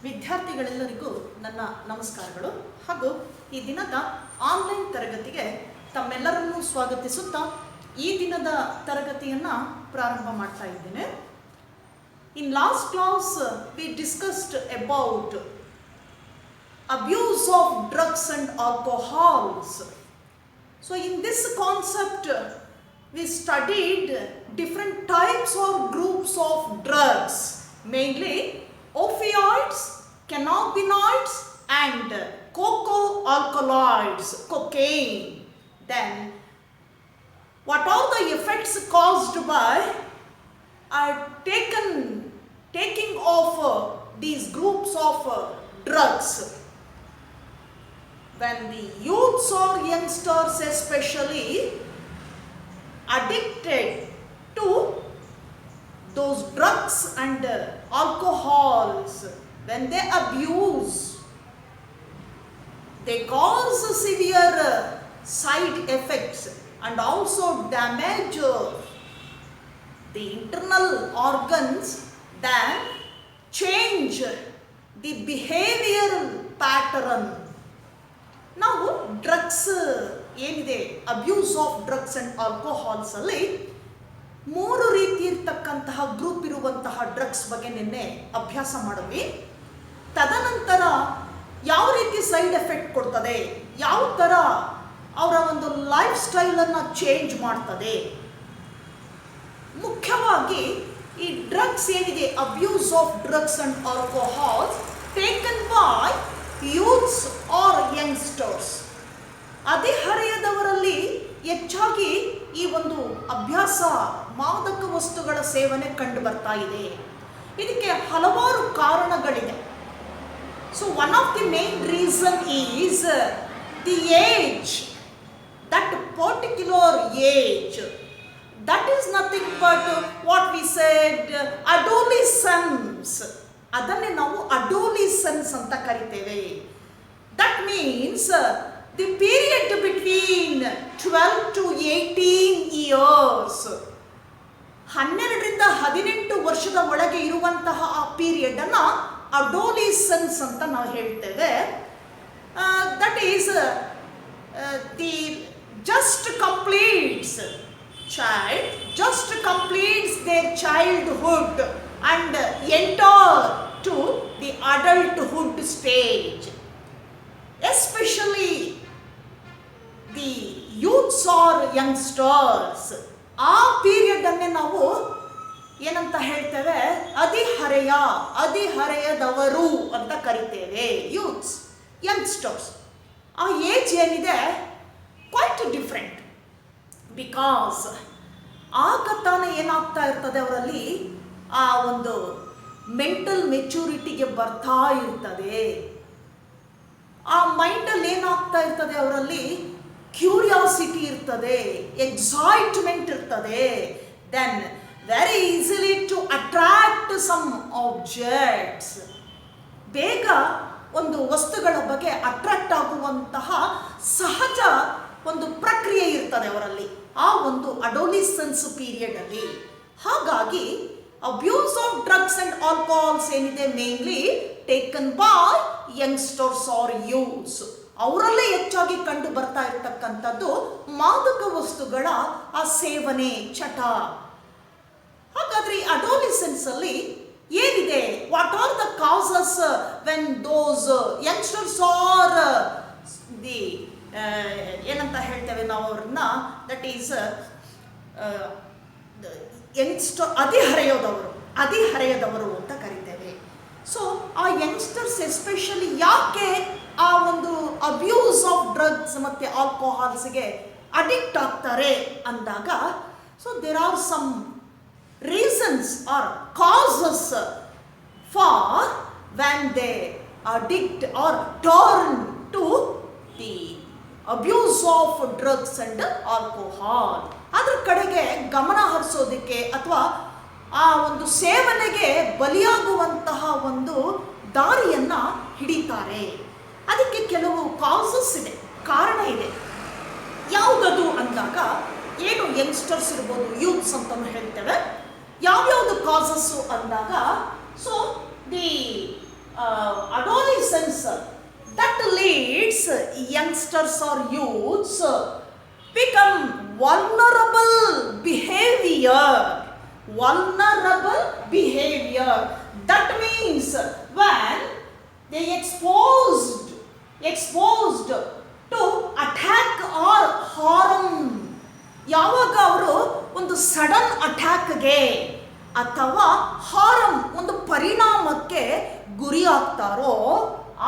ವಿದ್ಯಾರ್ಥಿಗಳೆಲ್ಲರಿಗೂ ನನ್ನ ನಮಸ್ಕಾರಗಳು ಹಾಗೂ ಈ ದಿನದ ಆನ್ಲೈನ್ ತರಗತಿಗೆ ತಮ್ಮೆಲ್ಲರನ್ನೂ ಸ್ವಾಗತಿಸುತ್ತಾ ಈ ದಿನದ ತರಗತಿಯನ್ನು ಪ್ರಾರಂಭ ಮಾಡ್ತಾ ಇದ್ದೇನೆ. In last class we discussed about abuse of drugs and alcohols. So in this concept we studied different types or groups of drugs, mainly opioids, cannabinoids and coco-alkaloids, cocaine. Then what are the effects caused by taking of these groups of drugs? When the youths or youngsters especially addicted to those drugs and alcohols, when they abuse, they cause severe side effects and also damage the internal organs, then change the behavioral pattern. ನಾವು drugs ಏನಿದೆ, abuse of drugs and alcohols ಅಲ್ಲಿ 3 ರೀತಿ ಇರ್ತಕ್ಕಂತಹ group ಇರುವಂತಹ drugs ಬಗ್ಗೆ ನಿನ್ನೆ ಅಭ್ಯಾಸ ಮಾಡಿದ್ವಿ. ತದನಂತರ ಯಾವ ರೀತಿ ಸೈಡ್ ಎಫೆಕ್ಟ್ ಕೊಡ್ತದೆ, ಯಾವ ಥರ ಅವರ ಒಂದು ಲೈಫ್ ಸ್ಟೈಲನ್ನು ಚೇಂಜ್ ಮಾಡ್ತದೆ. ಮುಖ್ಯವಾಗಿ ಈ ಡ್ರಗ್ಸ್ ಏನಿದೆ, abuse of drugs and alcohols taken by youths or youngsters, ಹದಿಹರೆಯದವರಲ್ಲಿ ಹೆಚ್ಚಾಗಿ ಈ ಒಂದು ಅಭ್ಯಾಸ ಮಾದಕ ವಸ್ತುಗಳ ಸೇವನೆ ಕಂಡು ಬರ್ತಾ ಇದೆ. ಇದಕ್ಕೆ ಹಲವಾರು ಕಾರಣಗಳಿದೆ. So one of the main reason is the age, that particular age, that is nothing but what we said adolescence. ಅದನ್ನೇ ನಾವು ಅಡೋಲಿಸೆನ್ಸ್ ಅಂತ ಕರಿತೇವೆ. That means the period between 12 to 18 years, 12ರಿಂದ 18 ವರ್ಷದ ಒಳಗೆ ಇರುವಂತಹ ಆ ಪೀರಿಯಡ್ ಅನ್ನ ಅಡೋಲಿಸೆನ್ಸ್ ಅಂತ ನಾವು ಹೇಳ್ತೇವೆ. That is the just completes their childhood and enter to the adulthood stage. Especially the youths or youngsters, ಆ ಪೀರಿಯಡ್ ಅನ್ನೇ ನಾವು ಏನಂತ ಹೇಳ್ತೇವೆ, ಹದಿಹರೆಯದವರು ಅಂತ ಕರಿತೇವೆ. ಯೂತ್ಸ್, ಯಂಗ್ಸ್ಟರ್ಸ್, ಆ ಏಜ್ ಏನಿದೆ ಕ್ವೈಟ್ ಡಿಫ್ರೆಂಟ್. ಬಿಕಾಸ್ ಆಗ ತಾನೇ ಏನಾಗ್ತಾ ಇರ್ತದೆ, ಅವರಲ್ಲಿ ಆ ಒಂದು ಮೆಂಟಲ್ ಮೆಚೂರಿಟಿಗೆ ಬರ್ತಾ ಇರ್ತದೆ. ಆ ಮೈಂಡಲ್ಲಿ ಏನಾಗ್ತಾ ಇರ್ತದೆ, ಅವರಲ್ಲಿ ಕ್ಯೂರಿಯಾಸಿಟಿ ಇರ್ತದೆ, ಎಕ್ಸೈಟ್ಮೆಂಟ್ ಇರ್ತದೆ. Then very easily to attract some objects, ಬೇಗ ಒಂದು ವಸ್ತುಗಳ ಬಗ್ಗೆ ಅಟ್ರಾಕ್ಟ್ ಆಗುವಂತಹ ಸಹಜ ಒಂದು ಪ್ರಕ್ರಿಯೆ ಇರ್ತದೆ ಅವರಲ್ಲಿ ಆ ಒಂದು ಅಡೋಲಿಸೆನ್ಸ್ ಪೀರಿಯಡ್ ಅಲ್ಲಿ. ಹಾಗಾಗಿ abuse of drugs and alcohols ಏನಿದೆ, mainly taken by youngsters or youths, ಅವರಲ್ಲೇ ಹೆಚ್ಚಾಗಿ ಕಂಡು ಬರ್ತಾ ಇರ್ತಕ್ಕಂಥದ್ದು ಮಾದಕ ವಸ್ತುಗಳ ಆ ಸೇವನೆ ಚಟ. ಹಾಗಾದ್ರೆ ಈ ಅಡೋಲಿಸೆನ್ಸ್ ಅಲ್ಲಿ ಏನಿದೆ, what are the causes when those youngsters R the ಏನಂತ ಹೇಳ್ತೇವೆ ನಾವು ಅವ್ರನ್ನ, ದಟ್ ಈಸ್ ಯಂಗ್ಸ್ಟರ್, ಹದಿಹರೆಯದವರು ಅಂತ ಕರಿತೇವೆ. ಸೊ ಆ ಯಂಗ್ಸ್ಟರ್ಸ್ ಎಸ್ಪೆಷಲಿ ಯಾಕೆ ಆ ಒಂದು ಅಬ್ಯೂಸ್ ಆಫ್ ಡ್ರಗ್ಸ್ ಮತ್ತು ಆಲ್ಕೋಹಾಲ್ಸ್ಗೆ ಅಡಿಕ್ಟ್ ಆಗ್ತಾರೆ ಅಂದಾಗ, so there are some reasons or causes for when they addict or turn to the abuse of drugs and alcohol. ಅದ್ರ ಕಡೆಗೆ ಗಮನ ಹರಿಸೋದಕ್ಕೆ ಅಥವಾ ಆ ಒಂದು ಸೇವನೆಗೆ ಬಲಿಯಾಗುವಂತಹ ಒಂದು ದಾರಿಯನ್ನ ಹಿಡಿತಾರೆ. ಅದಕ್ಕೆ ಕೆಲವು ಕಾಸಸ್ ಇದೆ, ಕಾರಣ ಇದೆ. ಯಾವುದದು ಅಂದಾಗ ಏನು ಯಂಗ್ಸ್ಟರ್ಸ್ ಇರ್ಬೋದು, ಯೂತ್ಸ್ ಅಂತಲೂ ಹೇಳ್ತೇವೆ. ಯಾವ್ಯಾವುದು ಕಾಸಸ್ಸು ಅಂದಾಗ, so the adolescence that leads youngsters or youths become vulnerable behavior. Vulnerable behavior. That means when they exposed to attack or harm. ಯಾವಾಗ ಅವರು ಒಂದು ಸಡನ್ ಅಟ್ಯಾಕ್ಗೆ ಅಥವಾ ಹಾರಂ ಒಂದು ಪರಿಣಾಮಕ್ಕೆ ಗುರಿ ಆಗ್ತಾರೋ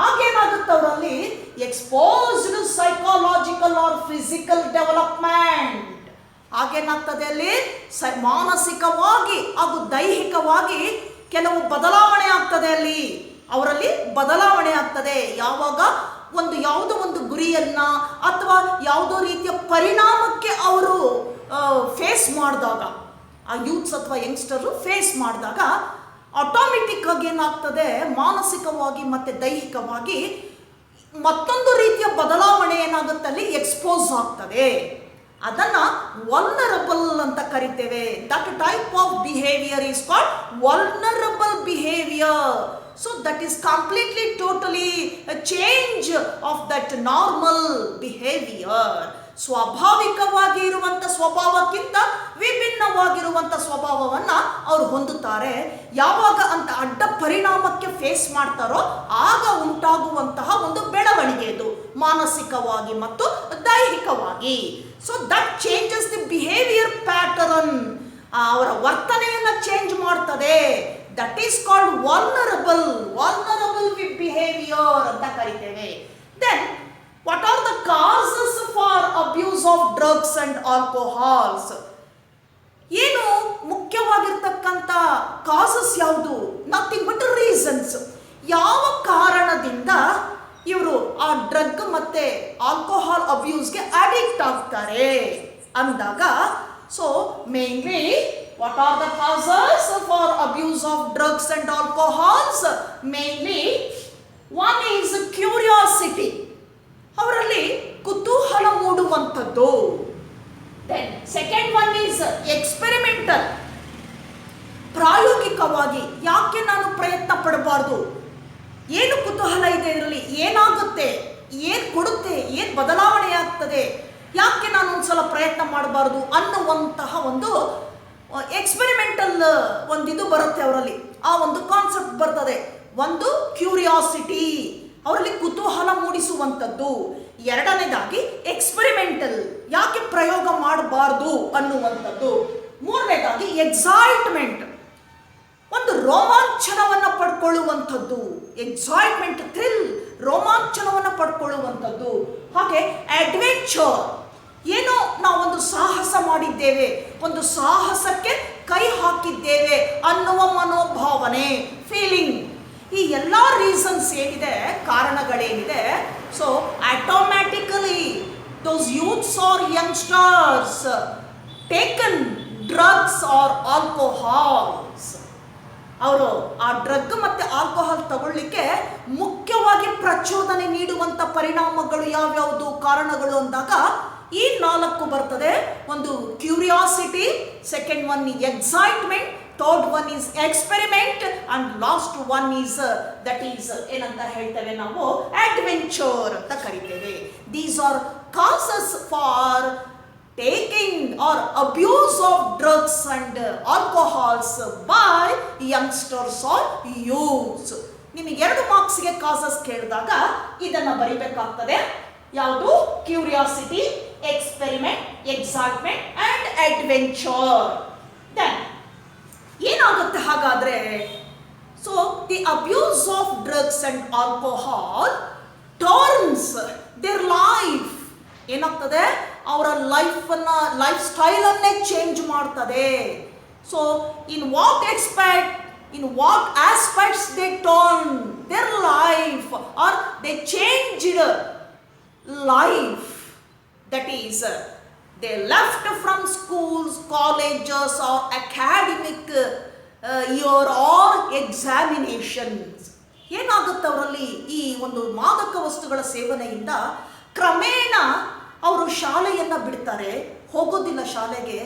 ಆಗೇನಾಗುತ್ತೆ ಅವರಲ್ಲಿ exposed psychological or physical development. ಆಗೇನಾಗ್ತದೆ ಅಲ್ಲಿ ಮಾನಸಿಕವಾಗಿ ಹಾಗೂ ದೈಹಿಕವಾಗಿ ಕೆಲವು ಬದಲಾವಣೆ ಆಗ್ತದೆ. ಅಲ್ಲಿ ಅವರಲ್ಲಿ ಬದಲಾವಣೆ ಆಗ್ತದೆ ಯಾವಾಗ ಯಾವುದೋ ಒಂದು ಗುರಿಯನ್ನ ಅಥವಾ ಯಾವುದೋ ರೀತಿಯ ಪರಿಣಾಮಕ್ಕೆ ಅವರು ಫೇಸ್ ಮಾಡಿದಾಗ, ಆ ಯೂತ್ಸ್ ಅಥವಾ ಯಂಗ್ಸ್ಟರು ಫೇಸ್ ಮಾಡಿದಾಗ ಆಟೋಮೆಟಿಕ್ ಆಗಿ ಏನಾಗ್ತದೆ, ಮಾನಸಿಕವಾಗಿ ಮತ್ತು ದೈಹಿಕವಾಗಿ ಮತ್ತೊಂದು ರೀತಿಯ ಬದಲಾವಣೆ ಏನಾಗುತ್ತೆ ಅಲ್ಲಿ ಎಕ್ಸ್ಪೋಸ್ ಆಗ್ತದೆ. ಅದನ್ನು ವಲ್ನರಬಲ್ ಅಂತ ಕರಿತೇವೆ. That type of behaviour is called vulnerable behaviour. So that is completely totally a change of that normal behavior. ಸ್ವಾಭಾವಿಕವಾಗಿ ಇರುವಂಥ ಸ್ವಭಾವಕ್ಕಿಂತ ವಿಭಿನ್ನವಾಗಿರುವಂಥ ಸ್ವಭಾವವನ್ನು ಅವರು ಹೊಂದುತ್ತಾರೆ. ಯಾವಾಗ ಅಂತ ಅಡ್ಡ ಪರಿಣಾಮಕ್ಕೆ ಫೇಸ್ ಮಾಡ್ತಾರೋ ಆಗ ಉಂಟಾಗುವಂತಹ ಒಂದು ಬೆಳವಣಿಗೆ ಇದು, ಮಾನಸಿಕವಾಗಿ ಮತ್ತು ದೈಹಿಕವಾಗಿ. So that changes the behaviour pattern. ಅವರ ವರ್ತನೆಯನ್ನು ಚೇಂಜ್ ಮಾಡ್ತದೆ. That is called vulnerable behaviour ಅಂತ ಕರಿತೇವೆ. Then what are the causes for abuse of drugs and alcohols? ಏನು ಮುಖ್ಯವಾಗಿರ್ತಕ್ಕಂಥ ಕಾಸಸ್ ಯಾವುದು? Nothing but reasons. ಯಾವ ಕಾರಣದಿಂದ ಇವರು ಆ ಡ್ರಗ್ ಮತ್ತೆ ಆಲ್ಕೋಹಾಲ್ ಅಬ್ಯೂಸ್ಗೆ ಅಡಿಕ್ಟ್ ಆಗ್ತಾರೆ ಅಂದಾಗ, so mainly what are the causes for abuse of drugs and alcohols? Mainly one is curiosity. ಅವರಲ್ಲಿ ಕುತೂಹಲ ಮೂಡುವಂಥದ್ದು. Then second one is experimental. ಪ್ರಾಯೋಗಿಕವಾಗಿ ಯಾಕೆ ನಾನು ಪ್ರಯತ್ನ ಪಡಬಾರ್ದು, ಏನು ಕುತೂಹಲ ಇದೆ ಇದರಲ್ಲಿ, ಏನಾಗುತ್ತೆ, ಏನು ಕೊಡುತ್ತೆ, ಏನು ಬದಲಾವಣೆ ಆಗ್ತದೆ, ಯಾಕೆ ನಾನು ಒಂದ್ಸಲ ಪ್ರಯತ್ನ ಮಾಡಬಾರ್ದು ಅನ್ನುವಂತಹ ಒಂದು ಎಕ್ಸ್ಪೆರಿಮೆಂಟಲ್ ಒಂದಿದು ಬರುತ್ತೆ ಅವರಲ್ಲಿ. ಆ ಒಂದು ಕಾನ್ಸೆಪ್ಟ್ ಬರ್ತದೆ. ಒಂದು ಕ್ಯೂರಿಯಾಸಿಟಿ, ಅವರಲ್ಲಿ ಕುತೂಹಲ ಮೂಡಿಸುವಂಥದ್ದು. ಎರಡನೇದಾಗಿ ಎಕ್ಸ್ಪೆರಿಮೆಂಟಲ್, ಯಾಕೆ ಪ್ರಯೋಗ ಮಾಡಬಾರ್ದು ಅನ್ನುವಂಥದ್ದು. ಮೂರನೇದಾಗಿ ಎಕ್ಸೈಟ್ಮೆಂಟ್, ಒಂದು ರೋಮಾಂಚನವನ್ನು ಪಡ್ಕೊಳ್ಳುವಂಥದ್ದು. Excitement, thrill, ರೋಮಾಂಚನವನ್ನು ಪಡ್ಕೊಳ್ಳುವಂಥದ್ದು. ಹಾಗೆ ಅಡ್ವೆಂಚರ್, ಏನೋ ನಾವೊಂದು ಸಾಹಸ ಮಾಡಿದ್ದೇವೆ, ಒಂದು ಸಾಹಸಕ್ಕೆ ಕೈ ಹಾಕಿದ್ದೇವೆ ಅನ್ನುವ ಮನೋಭಾವನೆ, ಫೀಲಿಂಗ್. ಈ ಎಲ್ಲ ರೀಸನ್ಸ್ ಏನಿದೆ, ಕಾರಣಗಳೇನಿದೆ, so automatically those youths or youngsters taken drugs or alcohols. ಅವರು ಆ ಡ್ರಗ್ ಮತ್ತು ಆಲ್ಕೋಹಾಲ್ ತಗೊಳ್ಳಿಕ್ಕೆ ಮುಖ್ಯವಾಗಿ ಪ್ರಚೋದನೆ ನೀಡುವಂಥ ಪರಿಣಾಮಗಳು ಯಾವ್ಯಾವುದು, ಕಾರಣಗಳು ಅಂದಾಗ ಈ 4 ಬರ್ತದೆ. ಒಂದು curiosity, second one excitement, third one is experiment, and last one is that is ಏನಂತ ಹೇಳ್ತೇವೆ ನಾವು, ಅಡ್ವೆಂಚರ್ ಅಂತ ಕರಿತೇವೆ. These are causes for taking or abuse of drugs and alcohols by youngsters or youths. ನಿಮಗೆ 2 ಮಾರ್ಕ್ಸ್ಗೆ ಕಾಸಸ್ ಕೇಳಿದಾಗ ಇದನ್ನು ಬರಿಬೇಕಾಗ್ತದೆ. ಯಾವುದು? Curiosity, experiment, excitement and adventure. Then ಏನಾಗುತ್ತೆ ಹಾಗಾದ್ರೆ? So the abuse of drugs and alcohol turns their life. ಏನಾಗ್ತದೆ? ಅವರ ಲೈಫ್ ಸ್ಟೈಲನ್ನೇ ಚೇಂಜ್ ಮಾಡ್ತದೆ. So in what aspects they turn their life or they changed life. That is, they left from schools, colleges or academic year or examinations. ಏನಾಗುತ್ತೆ ಅವರಲ್ಲಿ? ಈ ಒಂದು ಮಾದಕ ವಸ್ತುಗಳ ಸೇವನೆಯಿಂದ ಕ್ರಮೇಣ ಅವರು ಶಾಲೆಯನ್ನು ಬಿಡ್ತಾರೆ, ಹೋಗೋದಿಲ್ಲ ಶಾಲೆಗೆ.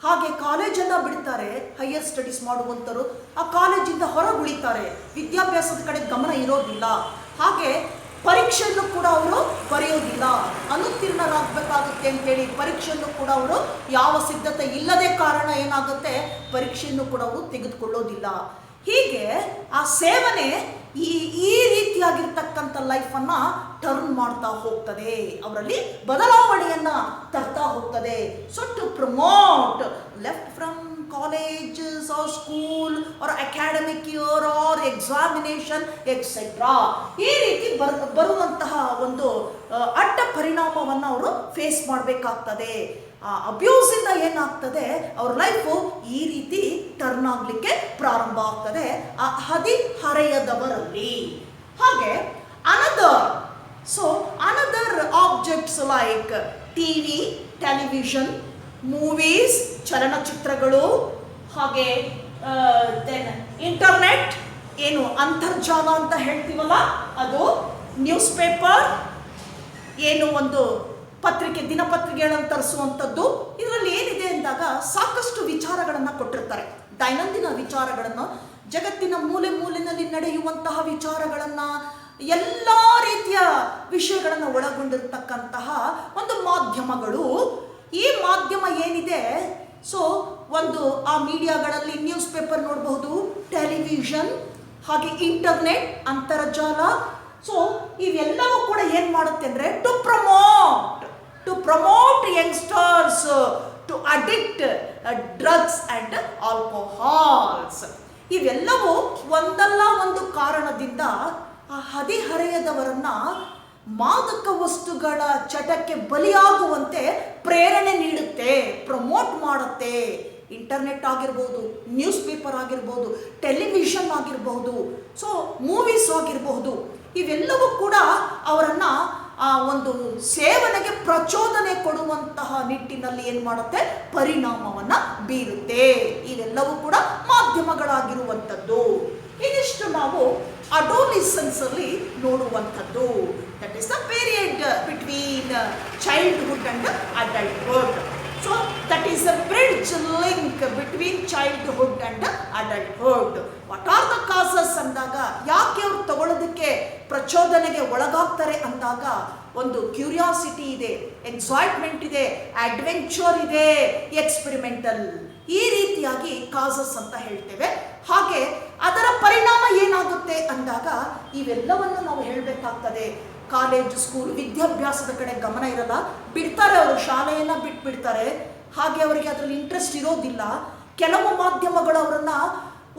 ಹಾಗೆ ಕಾಲೇಜನ್ನು ಬಿಡ್ತಾರೆ, ಹೈಯರ್ ಸ್ಟಡೀಸ್ ಮಾಡುವಂಥರು ಆ ಕಾಲೇಜಿಂದ ಹೊರಗುಳಿತಾರೆ, ವಿದ್ಯಾಭ್ಯಾಸದ ಕಡೆ ಗಮನ ಇರೋದಿಲ್ಲ. ಹಾಗೆ ಪರೀಕ್ಷೆಯನ್ನು ಕೂಡ ಅವರು ಬರೆಯೋದಿಲ್ಲ, ಅನುತ್ತೀರ್ಣರಾಗಬೇಕಾಗುತ್ತೆ ಅಂತೇಳಿ ಪರೀಕ್ಷೆಯನ್ನು ಕೂಡ ಅವರು ಯಾವ ಸಿದ್ಧತೆ ಇಲ್ಲದೆ ಕಾರಣ ಏನಾಗುತ್ತೆ, ಪರೀಕ್ಷೆಯನ್ನು ಕೂಡ ಅವರು ತೆಗೆದುಕೊಳ್ಳೋದಿಲ್ಲ. ಹೀಗೆ ಆ ಸೇವನೆ ಈ ರೀತಿಯಾಗಿರ್ತಕ್ಕಂಥ ಲೈಫನ್ನು ಟರ್ನ್ ಮಾಡ್ತಾ ಹೋಗ್ತದೆ, ಅವರಲ್ಲಿ ಬದಲಾವಣೆಯನ್ನು ತರ್ತಾ ಹೋಗ್ತದೆ. So to promote left from colleges or school or academic year or examination etcetera, ಈ ರೀತಿ ಬರುವಂತಹ ಒಂದು ಅಡ್ಡ ಪರಿಣಾಮವನ್ನು ಅವರು ಫೇಸ್ ಮಾಡಬೇಕಾಗ್ತದೆ. ಅಬ್ಯೂಸಿಂದ ಏನಾಗ್ತದೆ, ಅವ್ರ ಲೈಫು ಈ ರೀತಿ ಟರ್ನ್ ಆಗಲಿಕ್ಕೆ ಪ್ರಾರಂಭ ಆಗ್ತದೆ ಆ ಹದಿಹರೆಯದವರಲ್ಲಿ. ಹಾಗೆ another objects like TV, television, movies, ಚಲನಚಿತ್ರಗಳು, ಹಾಗೆ ದೆನ್ ಇಂಟರ್ನೆಟ್, ಏನು ಅಂತರ್ಜಾಲ ಅಂತ ಹೇಳ್ತೀವಲ್ಲ ಅದು, ನ್ಯೂಸ್ ಪೇಪರ್, ಏನು ಒಂದು ಪತ್ರಿಕೆ, ದಿನಪತ್ರಿಕೆಗಳನ್ನು ತರಿಸುವಂಥದ್ದು. ಇದರಲ್ಲಿ ಏನಿದೆ ಅಂದಾಗ ಸಾಕಷ್ಟು ವಿಚಾರಗಳನ್ನು ಕೊಟ್ಟಿರ್ತಾರೆ, ದೈನಂದಿನ ವಿಚಾರಗಳನ್ನು, ಜಗತ್ತಿನ ಮೂಲೆ ಮೂಲೆಯಲ್ಲಿ ನಡೆಯುವಂತಹ ವಿಚಾರಗಳನ್ನು, ಎಲ್ಲ ರೀತಿಯ ವಿಷಯಗಳನ್ನು ಒಳಗೊಂಡಿರ್ತಕ್ಕಂತಹ ಒಂದು ಮಾಧ್ಯಮಗಳು. ಈ ಮಾಧ್ಯಮ ಏನಿದೆ, ಸೊ ಒಂದು ಆ ಮೀಡಿಯಾಗಳಲ್ಲಿ ನ್ಯೂಸ್ ಪೇಪರ್ ನೋಡಬಹುದು, ಟೆಲಿವಿಷನ್, ಹಾಗೆ ಇಂಟರ್ನೆಟ್, ಅಂತರ್ಜಾಲ. ಸೊ ಇವೆಲ್ಲವೂ ಕೂಡ ಏನು ಮಾಡುತ್ತೆ ಅಂದರೆ to promote youngsters to addict drugs and alcohols. ಇವೆಲ್ಲವೂ ಒಂದಲ್ಲ ಒಂದು ಕಾರಣದಿಂದ ಆ ಹದಿಹರೆಯದವರನ್ನ ಮಾದಕ ವಸ್ತುಗಳ ಚಟಕ್ಕೆ ಬಲಿಯಾಗುವಂತೆ ಪ್ರೇರಣೆ ನೀಡುತ್ತೆ, ಪ್ರಮೋಟ್ ಮಾಡುತ್ತೆ. ಇಂಟರ್ನೆಟ್ ಆಗಿರ್ಬೋದು, ನ್ಯೂಸ್ ಪೇಪರ್ ಆಗಿರ್ಬೋದು, ಟೆಲಿವಿಷನ್ ಆಗಿರ್ಬೋದು, ಸೊ ಮೂವೀಸ್ ಆಗಿರಬಹುದು, ಇವೆಲ್ಲವೂ ಕೂಡ ಅವರನ್ನು ಆ ಒಂದು ಸೇವನೆಗೆ ಪ್ರಚೋದನೆ ಕೊಡುವಂತಹ ನಿಟ್ಟಿನಲ್ಲಿ ಏನು ಮಾಡುತ್ತೆ, ಪರಿಣಾಮವನ್ನು ಬೀರುತ್ತೆ. ಇವೆಲ್ಲವೂ ಕೂಡ ಮಾಧ್ಯಮಗಳಾಗಿರುವಂಥದ್ದು. ಇದಿಷ್ಟು ನಾವು ಅಡೋಲಿಸೆನ್ಸ್ ಅಲ್ಲಿ ನೋಡುವಂಥದ್ದು. That is the period between childhood and adulthood. So that is the bridge link between childhood and adulthood. What are the causes ಅಂದಾಗ, ಯಾಕೆ ಅವ್ರು ತಗೊಳ್ಳೋದಕ್ಕೆ ಪ್ರಚೋದನೆಗೆ ಒಳಗಾಗ್ತಾರೆ ಅಂದಾಗ, ಒಂದು ಕ್ಯೂರಿಯಾಸಿಟಿ ಇದೆ, ಎಕ್ಸೈಟ್ಮೆಂಟ್ ಇದೆ, ಅಡ್ವೆಂಚರ್ ಇದೆ, ಎಕ್ಸ್ಪೆರಿಮೆಂಟಲ್, ಈ ರೀತಿಯಾಗಿ ಕಾಸಸ್ ಅಂತ ಹೇಳ್ತೇವೆ. ಹಾಗೆ ಅದರ ಪರಿಣಾಮ ಏನಾಗುತ್ತೆ ಅಂದಾಗ ಇವೆಲ್ಲವನ್ನು ನಾವು ಹೇಳಬೇಕಾಗ್ತದೆ. ಕಾಲೇಜ್, ಸ್ಕೂಲ್, ವಿದ್ಯಾಭ್ಯಾಸದ ಕಡೆ ಗಮನ ಇರಲ್ಲ, ಬಿಡ್ತಾರೆ, ಅವರು ಶಾಲೆಯನ್ನು ಬಿಟ್ಬಿಡ್ತಾರೆ. ಹಾಗೆ ಅವರಿಗೆ ಅದರಲ್ಲಿ ಇಂಟ್ರೆಸ್ಟ್ ಇರೋದಿಲ್ಲ. ಕೆಲವು ಮಾಧ್ಯಮಗಳು ಅವರನ್ನು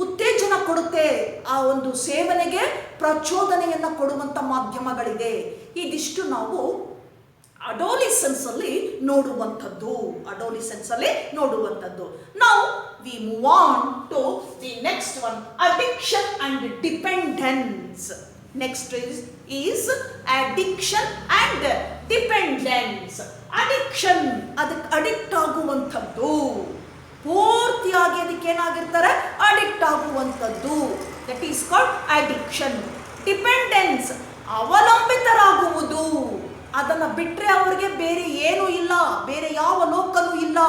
ಉತ್ತೇಜನ ಕೊಡುತ್ತೆ, ಆ ಒಂದು ಸೇವನೆಗೆ ಪ್ರಚೋದನೆಯನ್ನು ಕೊಡುವಂಥ ಮಾಧ್ಯಮಗಳಿದೆ. ಇದಿಷ್ಟು ನಾವು ಅಡೋಲಿಸೆನ್ಸ್ ಅಲ್ಲಿ ನೋಡುವಂಥದ್ದು. ನಾವು we move on to the next one, addiction and dependence. Next is addiction and dependence. Addiction, ಅದಕ್ಕೆ ಅಡಿಕ್ಟ್ ಆಗುವಂಥದ್ದು, ಪೂರ್ತಿಯಾಗಿ ಅದಕ್ಕೆ ಏನಾಗಿರ್ತಾರೆ, ಅಡಿಕ್ಟ್ ಆಗುವಂಥದ್ದು. That is called addiction. Dependence, ಅವಲಂಬಿತರಾಗುವುದು. ಅದನ್ನು ಬಿಟ್ಟರೆ ಅವರಿಗೆ ಬೇರೆ ಏನೂ ಇಲ್ಲ, ಬೇರೆ ಯಾವ ಲೋಕನೂ ಇಲ್ಲ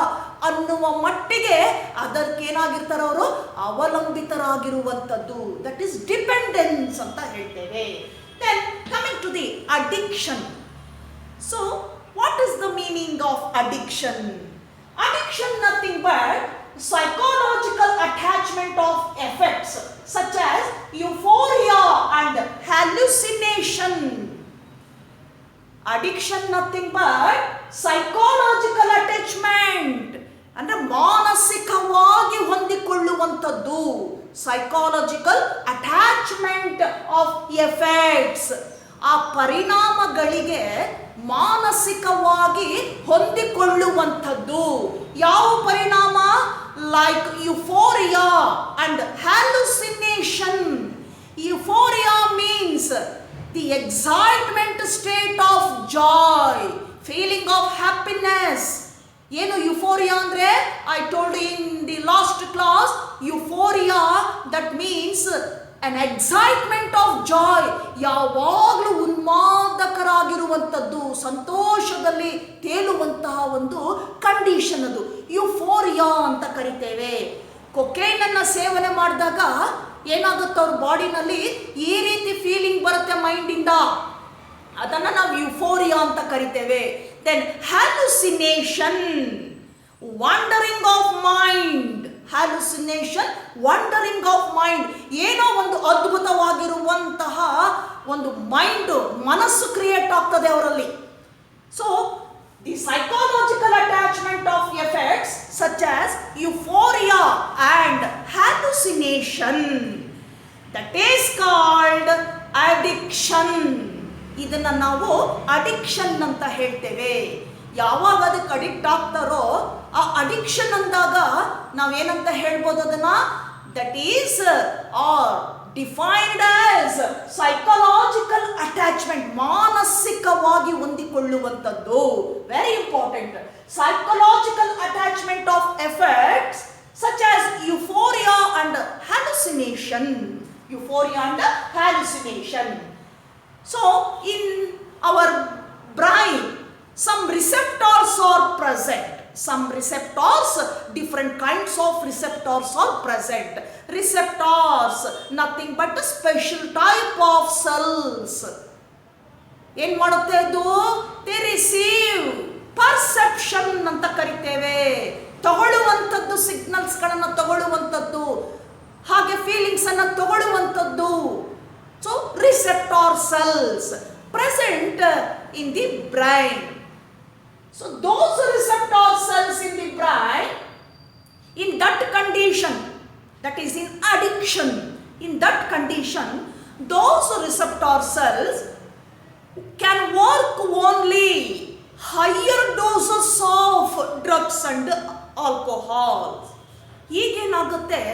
ಅನ್ನುವ ಮಟ್ಟಿಗೆ ಅದಕ್ಕೇನಾಗಿರ್ತಾರೆ, ಅವರು ಅವಲಂಬಿತರಾಗಿರುವಂಥದ್ದು. ದಟ್ ಈಸ್ ಡಿಪೆಂಡೆನ್ಸ್ ಅಂತ ಹೇಳ್ತೇವೆ. Then coming to the addiction. So what is the meaning of addiction? Addiction nothing but psychological attachment of effects such as euphoria and hallucination. Addiction nothing but psychological attachment, ಅಂದ್ರೆ ಮಾನಸಿಕವಾಗಿ ಹೊಂದಿಕೊಳ್ಳುವಂಥದ್ದು. Psychological attachment of effects, ಆ ಪರಿಣಾಮಗಳಿಗೆ ಮಾನಸಿಕವಾಗಿ ಹೊಂದಿಕೊಳ್ಳುವಂಥದ್ದು. ಯಾವ ಪರಿಣಾಮ? Like euphoria and hallucination. Euphoria means the excitement state of joy, feeling of happiness. ಏನು ಯುಫೋರಿಯಾ ಅಂದರೆ? I told in the last class, euphoria that means an excitement of joy, ಯಾವಾಗಲೂ ಉನ್ಮಾದಕರಾಗಿರುವಂಥದ್ದು, ಸಂತೋಷದಲ್ಲಿ ತೇಲುವಂತಹ ಒಂದು ಕಂಡೀಷನ್ ಅದು. ಯುಫೋರಿಯಾ ಅಂತ ಕರಿತೇವೆ. ಕೊಕೇನನ್ನು ಸೇವನೆ ಮಾಡಿದಾಗ ಏನಾಗುತ್ತೆ ಅವ್ರ ಬಾಡಿನಲ್ಲಿ ಈ ರೀತಿ ಫೀಲಿಂಗ್ ಬರುತ್ತೆ ಮೈಂಡಿಂದ, ಅದನ್ನು ನಾವು ಯುಫೋರಿಯಾ ಅಂತ ಕರಿತೇವೆ. Then hallucination, wandering of mind. Hallucination, wandering of mind, ಏನೋ ಒಂದು ಅದ್ಭುತವಾಗಿರುವಂತಹ ಒಂದು ಮನಸ್ಸು ಕ್ರಿಯೇಟ್ ಆಗ್ತದೆ ಅವರಲ್ಲಿ. So the psychological attachment of effects such as euphoria and hallucination, that is called addiction. ಇದನ್ನ ನಾವು ಅಡಿಕ್ಷನ್ ಅಂತ ಹೇಳ್ತೇವೆ. ಯಾವಾಗ ಅದಕ್ಕೆ ಅಡಿಕ್ಟ್ ಆಗ್ತಾರೋ ಆ ಅಡಿಕ್ಷನ್ ಅಂದಾಗ ನಾವೇನಂತ ಹೇಳ್ಬೋದು ಅದನ್ನ, that is or defined as psychological attachment, ಮಾನಸಿಕವಾಗಿ ಹೊಂದಿಕೊಳ್ಳುವಂಥದ್ದು. Very important. Psychological attachment of effects such as euphoria and hallucination. Euphoria and hallucination. So in our brain some receptors are present. Some receptors, different kinds of receptors are present. Receptors, nothing but a special type of cells. ಏನು ಮಾಡುತ್ತೆ ಅದು? They receive perception ಅಂತ ಕರಿತೇವೆ. ತಗೊಳ್ಳುವಂಥದ್ದು, ಸಿಗ್ನಲ್ಸ್ಗಳನ್ನು ತಗೊಳ್ಳುವಂಥದ್ದು, ಹಾಗೆ feelings ಅನ್ನು ತಗೊಳ್ಳುವಂಥದ್ದು. So receptor cells present in the brain. So those receptor cells in the brain, in that condition, that is in addiction, in that condition, those receptor cells can work only higher doses of drugs and alcohol. ಈಗೇನಾಗುತ್ತೆ,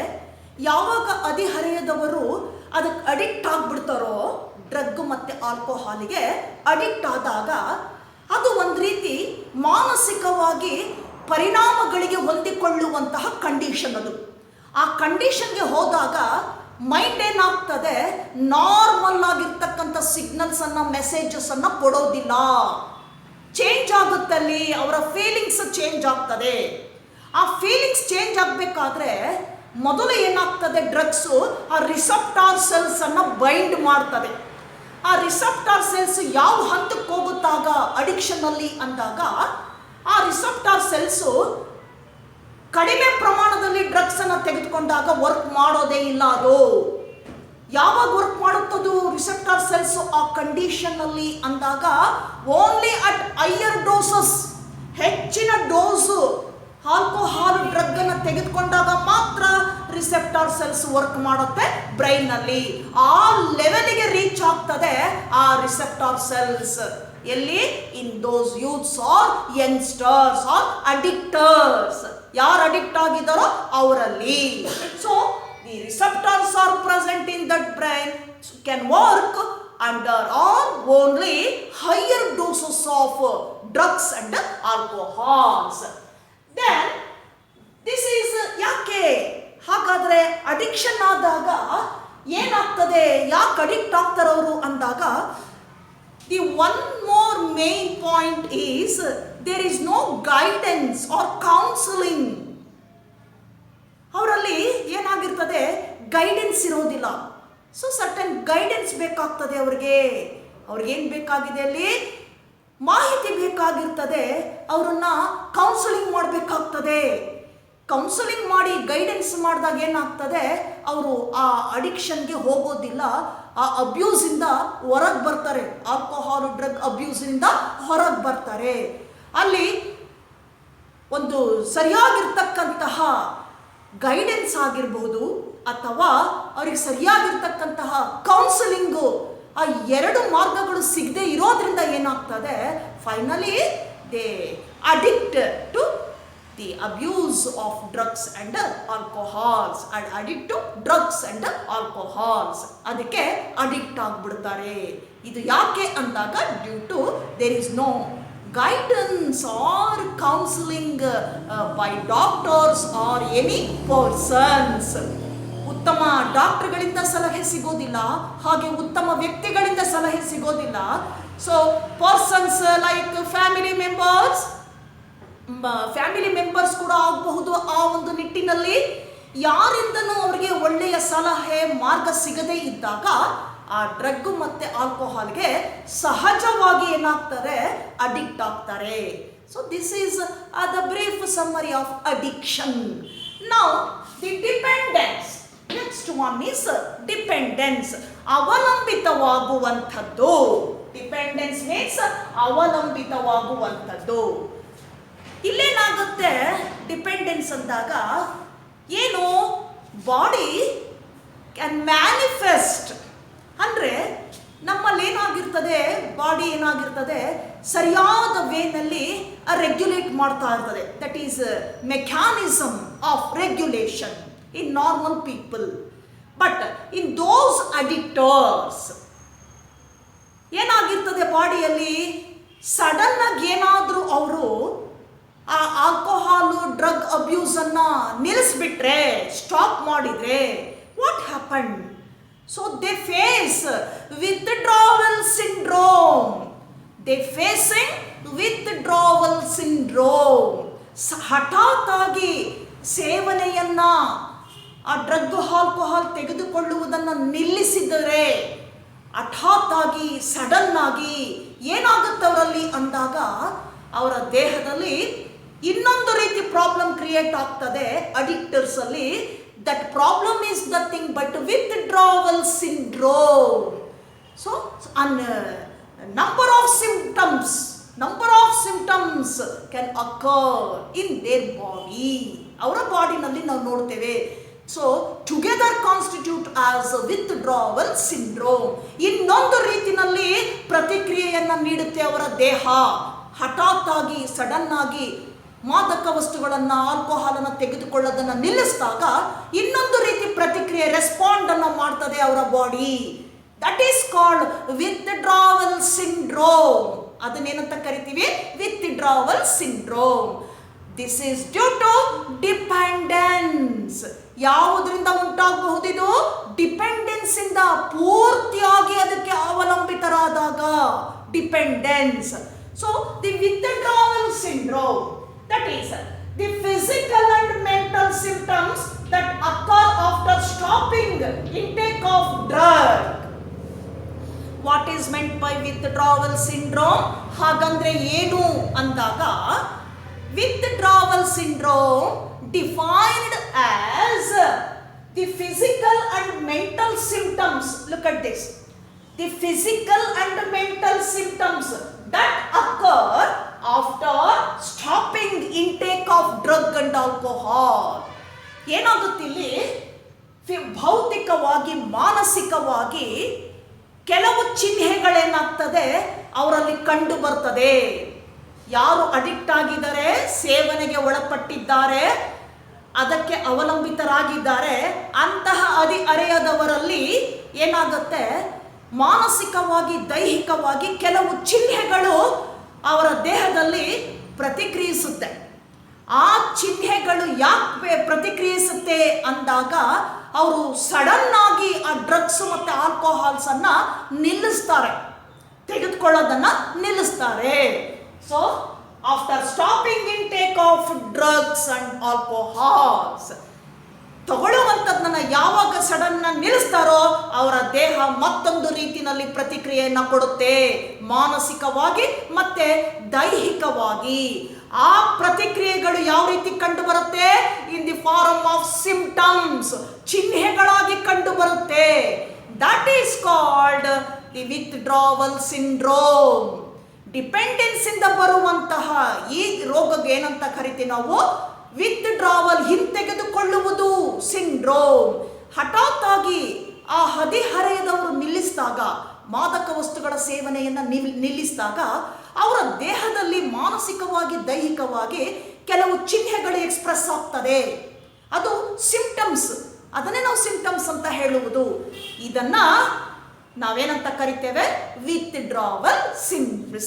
ಯಾವಾಗ ಹದಿಹರೆಯದವರು ಅದಕ್ಕೆ addict ಆಗಿಬಿಡ್ತಾರೋ, drug ಮತ್ತು ಆಲ್ಕೋಹಾಲಿಗೆ addict ಆದಾಗ ಅದು ಒಂದು ರೀತಿ ಮಾನಸಿಕವಾಗಿ ಪರಿಣಾಮಗಳಿಗೆ ಹೊಂದಿಕೊಳ್ಳುವಂತಹ condition ಅದು. ಆ ಕಂಡೀಷನ್ಗೆ ಹೋದಾಗ ಮೈಂಡ್ ಏನಾಗ್ತದೆ, ನಾರ್ಮಲ್ ಆಗಿರ್ತಕ್ಕಂಥ ಸಿಗ್ನಲ್ಸನ್ನು, ಮೆಸೇಜಸನ್ನು ಕೊಡೋದಿಲ್ಲ, ಚೇಂಜ್ ಆಗುತ್ತಲ್ಲಿ, ಅವರ ಫೀಲಿಂಗ್ಸ್ ಚೇಂಜ್ ಆಗ್ತದೆ. ಆ ಫೀಲಿಂಗ್ಸ್ ಚೇಂಜ್ ಆಗಬೇಕಾದ್ರೆ ಮೊದಲು ಏನಾಗ್ತದೆ, ಡ್ರಗ್ಸು ಆ ರಿಸೆಪ್ಟಾರ್ ಸೆಲ್ಸ್ ಅನ್ನು ಬೈಂಡ್ ಮಾಡ್ತದೆ. ಆ ರಿಸೆಪ್ಟಾರ್ ಸೆಲ್ಸ್ ಯಾವ ಹಂತಕ್ಕೆ ಹೋಗುತ್ತಾಗ ಅಡಿಕ್ಷನ್ ಅಲ್ಲಿ ಅಂದಾಗ, ಆ ರಿಸೆಪ್ಟಾರ್ ಸೆಲ್ಸು ಕಡಿಮೆ ಪ್ರಮಾಣದಲ್ಲಿ ಡ್ರಗ್ಸ್ ಅನ್ನು ತೆಗೆದುಕೊಂಡಾಗ ವರ್ಕ್ ಮಾಡೋದೇ ಇಲ್ಲ. ಅದು ಯಾವಾಗ ವರ್ಕ್ ಮಾಡುತ್ತದು ರಿಸೆಪ್ಟಾರ್ ಸೆಲ್ಸ್ ಆ ಕಂಡೀಷನ್ ಅಲ್ಲಿ ಅಂದಾಗ, ಓನ್ಲಿ ಅಟ್ ಹೈಯರ್ ಡೋಸಸ್, ಹೆಚ್ಚಿನ ಡೋಸು ಆಲ್ಕೋಹಾಲ್ ಡ್ರಗ್ ಅನ್ನು ತೆಗೆದುಕೊಂಡಾಗ ಮಾತ್ರ ರಿಸೆಪ್ಟಾರ್ ಸೆಲ್ಸ್ ವರ್ಕ್ ಮಾಡುತ್ತೆ ಬ್ರೈನ್ ನಲ್ಲಿ. ಆ ಲೆವೆಲ್ಗೆ ರೀಚ್ ಆಗ್ತದೆ ಆ ರಿಸೆಪ್ಟಾರ್ ಸೆಲ್ಸ್. ಎಲ್ಲಿ? ಇನ್ ದೋಸ್ ಯೂತ್ಸ್ ಆರ್ ಯಂಗ್ಸ್ಟರ್ಸ್ ಆರ್ ಅಡಿಕ್ಟರ್ಸ್. ಯಾರು ಅಡಿಕ್ಟ್ ಆಗಿದ್ದಾರೋ ಅವರಲ್ಲಿ. So the receptors are present in that brain, can work under or only higher doses of drugs and alcohols. Then this is ಯಾಕೆ ಹಾಗಾದ್ರೆ ಅಡಿಕ್ಷನ್ ಆದಾಗ ಏನಾಗ್ತದೆ, ಯಾಕೆ ಅಡಿಕ್ಟ್ ಆಗ್ತಾರವರು ಅಂದಾಗ, the one more main point is there is no guidance or counselling. ಅವರಲ್ಲಿ ಏನಾಗಿರ್ತದೆ, guidance ಇರೋದಿಲ್ಲ. ಸೊ ಸರ್ಟನ್ ಗೈಡೆನ್ಸ್ ಬೇಕಾಗ್ತದೆ ಅವ್ರಿಗೇನು ಬೇಕಾಗಿದೆ, ಅಲ್ಲಿ ಮಾಹಿತಿ ಬೇಕಾಗಿರ್ತದೆ. ಅವರನ್ನ ಕೌನ್ಸಿಲಿಂಗ್ ಮಾಡಬೇಕಾಗ್ತದೆ. ಕೌನ್ಸಿಲಿಂಗ್ ಮಾಡಿ ಗೈಡೆನ್ಸ್ ಮಾಡಿದಾಗ ಏನಾಗ್ತದೆ, ಅವರು ಆ ಅಡಿಕ್ಷನ್ಗೆ ಹೋಗೋದಿಲ್ಲ, ಆ ಅಬ್ಯೂಸಿಂದ ಹೊರಗೆ ಬರ್ತಾರೆ. ಆಲ್ಕೋಹಾಲ್ ಡ್ರಗ್ ಅಬ್ಯೂಸಿಂದ ಹೊರಗೆ ಬರ್ತಾರೆ. ಅಲ್ಲಿ ಒಂದು ಸರಿಯಾಗಿರ್ತಕ್ಕಂತಹ ಗೈಡೆನ್ಸ್ ಆಗಿರಬಹುದು ಅಥವಾ ಅವ್ರಿಗೆ ಸರಿಯಾಗಿರ್ತಕ್ಕಂತಹ ಕೌನ್ಸಿಲಿಂಗು, ಆ ಎರಡು ಮಾರ್ಗಗಳು ಸಿಗದೆ ಇರೋದ್ರಿಂದ ಏನಾಗ್ತದೆ, finally they addict to the abuse of drugs and alcohols and addict to drugs and alcohols. ಅದಕ್ಕೆ ಅಡಿಕ್ಟ್ ಆಗಿಬಿಡ್ತಾರೆ. ಇದು ಯಾಕೆ ಅಂದಾಗ, due to there is no guidance or counseling by doctors or any persons. ಉತ್ತಮ ಡಾಕ್ಟರ್ಗಳಿಂದ ಸಲಹೆ ಸಿಗೋದಿಲ್ಲ, ಹಾಗೆ ಉತ್ತಮ ವ್ಯಕ್ತಿಗಳಿಂದ ಸಲಹೆ ಸಿಗೋದಿಲ್ಲ. So persons like family members, family members ಕೂಡ ಆಗಬಹುದು. ಆ ಒಂದು ನಿಟ್ಟಿನಲ್ಲಿ ಯಾರಿಂದನೂ ಅವರಿಗೆ ಒಳ್ಳೆಯ ಸಲಹೆ ಮಾರ್ಗ ಸಿಗದೇ ಇದ್ದಾಗ ಆ ಡ್ರಗ್ ಮತ್ತೆ ಆಲ್ಕೋಹಾಲ್ಗೆ ಸಹಜವಾಗಿ ಏನಾಗ್ತಾರೆ, ಅಡಿಕ್ಟ್ ಆಗ್ತಾರೆ. So this is the brief summary of addiction. Now the dependence. Next one is dependence, ಅವಲಂಬಿತವಾಗುವಂಥದ್ದು. ಡಿಪೆಂಡೆನ್ಸ್ ಮೀನ್ಸ್ ಅವಲಂಬಿತವಾಗುವಂಥದ್ದು. ಇಲ್ಲೇನಾಗುತ್ತೆ ಡಿಪೆಂಡೆನ್ಸ್ ಅಂದಾಗ, ಏನು ಬಾಡಿ ಕ್ಯಾನ್ ಮ್ಯಾನಿಫೆಸ್ಟ್ ಅಂದರೆ ನಮ್ಮಲ್ಲಿ ಏನಾಗಿರ್ತದೆ, ಬಾಡಿ ಏನಾಗಿರ್ತದೆ ಸರಿಯಾದ ವೇನಲ್ಲಿ ರೆಗ್ಯುಲೇಟ್ ಮಾಡ್ತಾ ಇರ್ತದೆ. That is mechanism of regulation in normal people. But in those addicters ಏನಾಗಿರ್ತದೆ, ಬಾಡಿಯಲ್ಲಿ ಸಡನ್ ಆಗಿ ಏನಾದರೂ ಅವರು ಆ ಆಲ್ಕೋಹಾಲು ಡ್ರಗ್ ಅಬ್ಯೂಸನ್ನು ನಿಲ್ಲಿಸ್ಬಿಟ್ರೆ, ಸ್ಟಾಪ್ ಮಾಡಿದರೆ, what happen? So they face withdrawal syndrome. They facing withdrawal syndrome. ಹಠಾತ್ ಆಗಿ ಸೇವನೆಯನ್ನ, ಆ ಡ್ರಗ್ ಆಲ್ಕೋಹಾಲ್ ತೆಗೆದುಕೊಳ್ಳುವುದನ್ನು ನಿಲ್ಲಿಸಿದರೆ, ಹಠಾತ್ ಆಗಿ ಸಡನ್ ಆಗಿ ಏನಾಗುತ್ತೆ ಅವರಲ್ಲಿ ಅಂದಾಗ ಅವರ ದೇಹದಲ್ಲಿ ಇನ್ನೊಂದು ರೀತಿ ಪ್ರಾಬ್ಲಮ್ ಕ್ರಿಯೇಟ್ ಆಗ್ತದೆ ಅಡಿಕ್ಟರ್ಸ್ ಅಲ್ಲಿ. That problem is nothing but withdrawal syndrome. So, number of symptoms can occur in their body. ಅವರ ಬಾಡಿನಲ್ಲಿ ನಾವು ನೋಡ್ತೇವೆ. So together constitute as withdrawal syndrome. ಇನ್ನೊಂದು ರೀತಿಯಲ್ಲಿ ಪ್ರತಿಕ್ರಿಯೆಯನ್ನು ನೀಡುತ್ತೆ ಅವರ ದೇಹ. ಹಠಾತ್ ಆಗಿ ಸಡನ್ ಆಗಿ ಮಾದಕ ವಸ್ತುಗಳನ್ನು, ಆಲ್ಕೋಹಾಲನ್ನು ತೆಗೆದುಕೊಳ್ಳೋದನ್ನು ನಿಲ್ಲಿಸಿದಾಗ ಇನ್ನೊಂದು ರೀತಿ ಪ್ರತಿಕ್ರಿಯೆ, ರೆಸ್ಪಾಂಡ್ ಅನ್ನು ಮಾಡ್ತದೆ ಅವರ body. That is called withdrawal syndrome. ಅದನ್ನೇನಂತ ಕರಿತೀವಿ, withdrawal syndrome. This is due to dependence. ಯಾವುದರಿಂದ ಉಂಟಾಗಬಹುದು ಇದು? ಡಿಪೆಂಡೆನ್ಸ್ ಇಂದ, ಪೂರ್ತಿಯಾಗಿ ಅದಕ್ಕೆ ಅವಲಂಬಿತರಾದಾಗ dependence. So the withdrawal syndrome, that is the physical and mental symptoms that occur after stopping intake of drug. What is meant by withdrawal syndrome? ಹಾಗಂದ್ರೆ ಏನು ಅಂದಾಗ, withdrawal syndrome defined as the physical and mental symptoms. Look at this. The physical and mental symptoms that occur after stopping intake of drug and alcohol. ಏನಾಗುತ್ತಿಲ್ಲಿ, ಭೌತಿಕವಾಗಿ ಮಾನಸಿಕವಾಗಿ ಕೆಲವು ಚಿಹ್ನೆಗಳೇನಾಗ್ತದೆ ಅವರಲ್ಲಿ ಕಂಡು ಬರ್ತದೆ. ಯಾರು ಅಡಿಕ್ಟ್ ಆಗಿದ್ದಾರೆ, ಸೇವನೆಗೆ ಒಳಪಟ್ಟಿದ್ದಾರೆ, ಅದಕ್ಕೆ ಅವಲಂಬಿತರಾಗಿದ್ದಾರೆ, ಅಂತಹ ಅರೆಯದವರಲ್ಲಿ ಏನಾಗುತ್ತೆ, ಮಾನಸಿಕವಾಗಿ ದೈಹಿಕವಾಗಿ ಕೆಲವು ಚಿಹ್ನೆಗಳು ಅವರ ದೇಹದಲ್ಲಿ ಪ್ರತಿಕ್ರಿಯಿಸುತ್ತೆ. ಆ ಚಿಹ್ನೆಗಳು ಯಾಕೆ ಪ್ರತಿಕ್ರಿಯಿಸುತ್ತೆ ಅಂದಾಗ, ಅವರು ಸಡನ್ ಆಗಿ ಆ ಡ್ರಗ್ಸ್ ಮತ್ತು ಆಲ್ಕೋಹಾಲ್ಸನ್ನು ನಿಲ್ಲಿಸ್ತಾರೆ, ತೆಗೆದುಕೊಳ್ಳೋದನ್ನ ನಿಲ್ಲಿಸ್ತಾರೆ. So after stopping intake of drugs and alcohols, ತಗೊಳ್ಳುವಂಥದ್ದನ್ನ ಯಾವಾಗ ಸಡನ್ ನಿಲ್ಲಿಸ್ತಾರೋ ಅವರ ದೇಹ ಮತ್ತೊಂದು ರೀತಿಯಲ್ಲಿ ಪ್ರತಿಕ್ರಿಯೆಯನ್ನು ಕೊಡುತ್ತೆ, ಮಾನಸಿಕವಾಗಿ ಮತ್ತೆ ದೈಹಿಕವಾಗಿ. ಆ ಪ್ರತಿಕ್ರಿಯೆಗಳು ಯಾವ ರೀತಿ ಕಂಡು ಬರುತ್ತೆ? In the form of symptoms, ಚಿಹ್ನೆಗಳಾಗಿ ಕಂಡು ಬರುತ್ತೆ. That is called the withdrawal syndrome. Dependence ಇಂದ ಬರುವಂತಹ ಈ ರೋಗಕ್ಕೆ ಏನಂತ ಕರಿತೀವಿ ನಾವು? ವಿತ್ಡ್ರಾವಲ್, ಹಿಂತೆಗೆದುಕೊಳ್ಳುವುದು ಸಿಂಡ್ರೋಮ್. ಹಠಾತ್ ಆಗಿ ಆ ಹದಿಹರೆಯದವರು ನಿಲ್ಲಿಸಿದಾಗ, ಮಾದಕ ವಸ್ತುಗಳ ಸೇವನೆಯನ್ನು ನಿಲ್ಲಿಸಿದಾಗ ಅವರ ದೇಹದಲ್ಲಿ ಮಾನಸಿಕವಾಗಿ ದೈಹಿಕವಾಗಿ ಕೆಲವು ಚಿಹ್ನೆಗಳು ಎಕ್ಸ್ಪ್ರೆಸ್ ಆಗ್ತದೆ. ಅದು ಸಿಂಪ್ಟಮ್ಸ್, ಅದನ್ನೇ ನಾವು ಸಿಂಪ್ಟಮ್ಸ್ ಅಂತ ಹೇಳುವುದು. ಇದನ್ನ ನಾವೇನಂತ ಕರಿತೇವೆ? ವಿತ್ಡ್ರಾವಲ್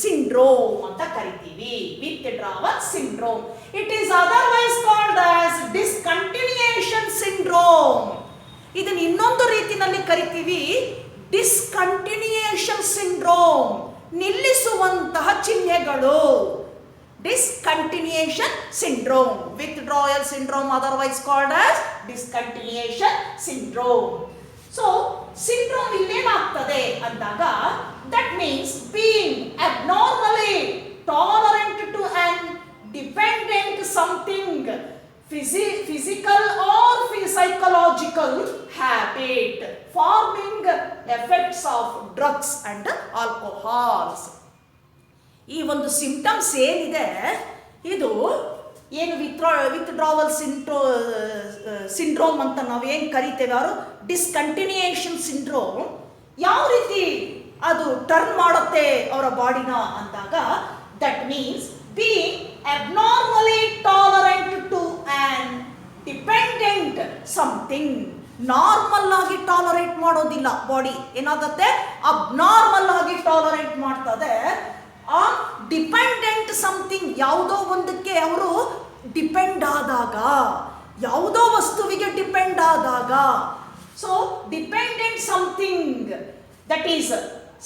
ಸಿಂಡ್ರೋಮ್ ಅಂತ ಕರಿತೀವಿ. Withdrawal syndrome. It is otherwise called as discontinuation syndrome. ಇದನ್ನ ಇನ್ನೊಂದು ರೀತಿಯಲ್ಲಿ ಕರಿತೀವಿ ಡಿಸ್ಕಂಟಿನ್ಯೂಯೇಷನ್ ಸಿಂಡ್ರೋಮ್, ನಿಲ್ಲಿಸುವಂತಹ ಚಿಹ್ನೆಗಳು. discontinuation syndrome. Withdrawal syndrome, otherwise called as discontinuation syndrome. So syndrome ಇಲ್ಲೇನಾಗ್ತದೆ ಅಂದಾಗ, that means being abnormally tolerant to an dependent something, physical or psychological habit, forming effects of drugs and alcohols. ಈ ಒಂದು symptoms ಏನಿದೆ, ಇದು ಏನು withdrawal syndrome ಅಂತ ನಾವೇನು ಕರಿತೇವೆ, ಅವರು ಡಿಸ್ಕಂಟಿನ್ಯೂಯೇಷನ್ ಸಿಂಡ್ರೋಮ್ ಯಾವ ರೀತಿ ಅದು ಟರ್ನ್ ಮಾಡುತ್ತೆ ಅವರ ಬಾಡಿನ ಅಂದಾಗ, that means being abnormally tolerant to on dependent something. Normal ಆಗಿ ಟಾಲರೇಟ್ ಮಾಡೋದಿಲ್ಲ ಬಾಡಿ, ಏನಾಗುತ್ತೆ ಅಬ್ನಾರ್ಮಲ್ ಆಗಿ ಟಾಲರೇಟ್ ಮಾಡ್ತದೆ. ಆನ್ ಡಿಪೆಂಡೆಂಟ್ ಸಮಥಿಂಗ್, ಯಾವುದೋ ಒಂದಕ್ಕೆ ಅವರು ಡಿಪೆಂಡ್ ಆದಾಗ, ಯಾವುದೋ ವಸ್ತುವಿಗೆ ಡಿಪೆಂಡ್ ಆದಾಗ. So dependent something, that is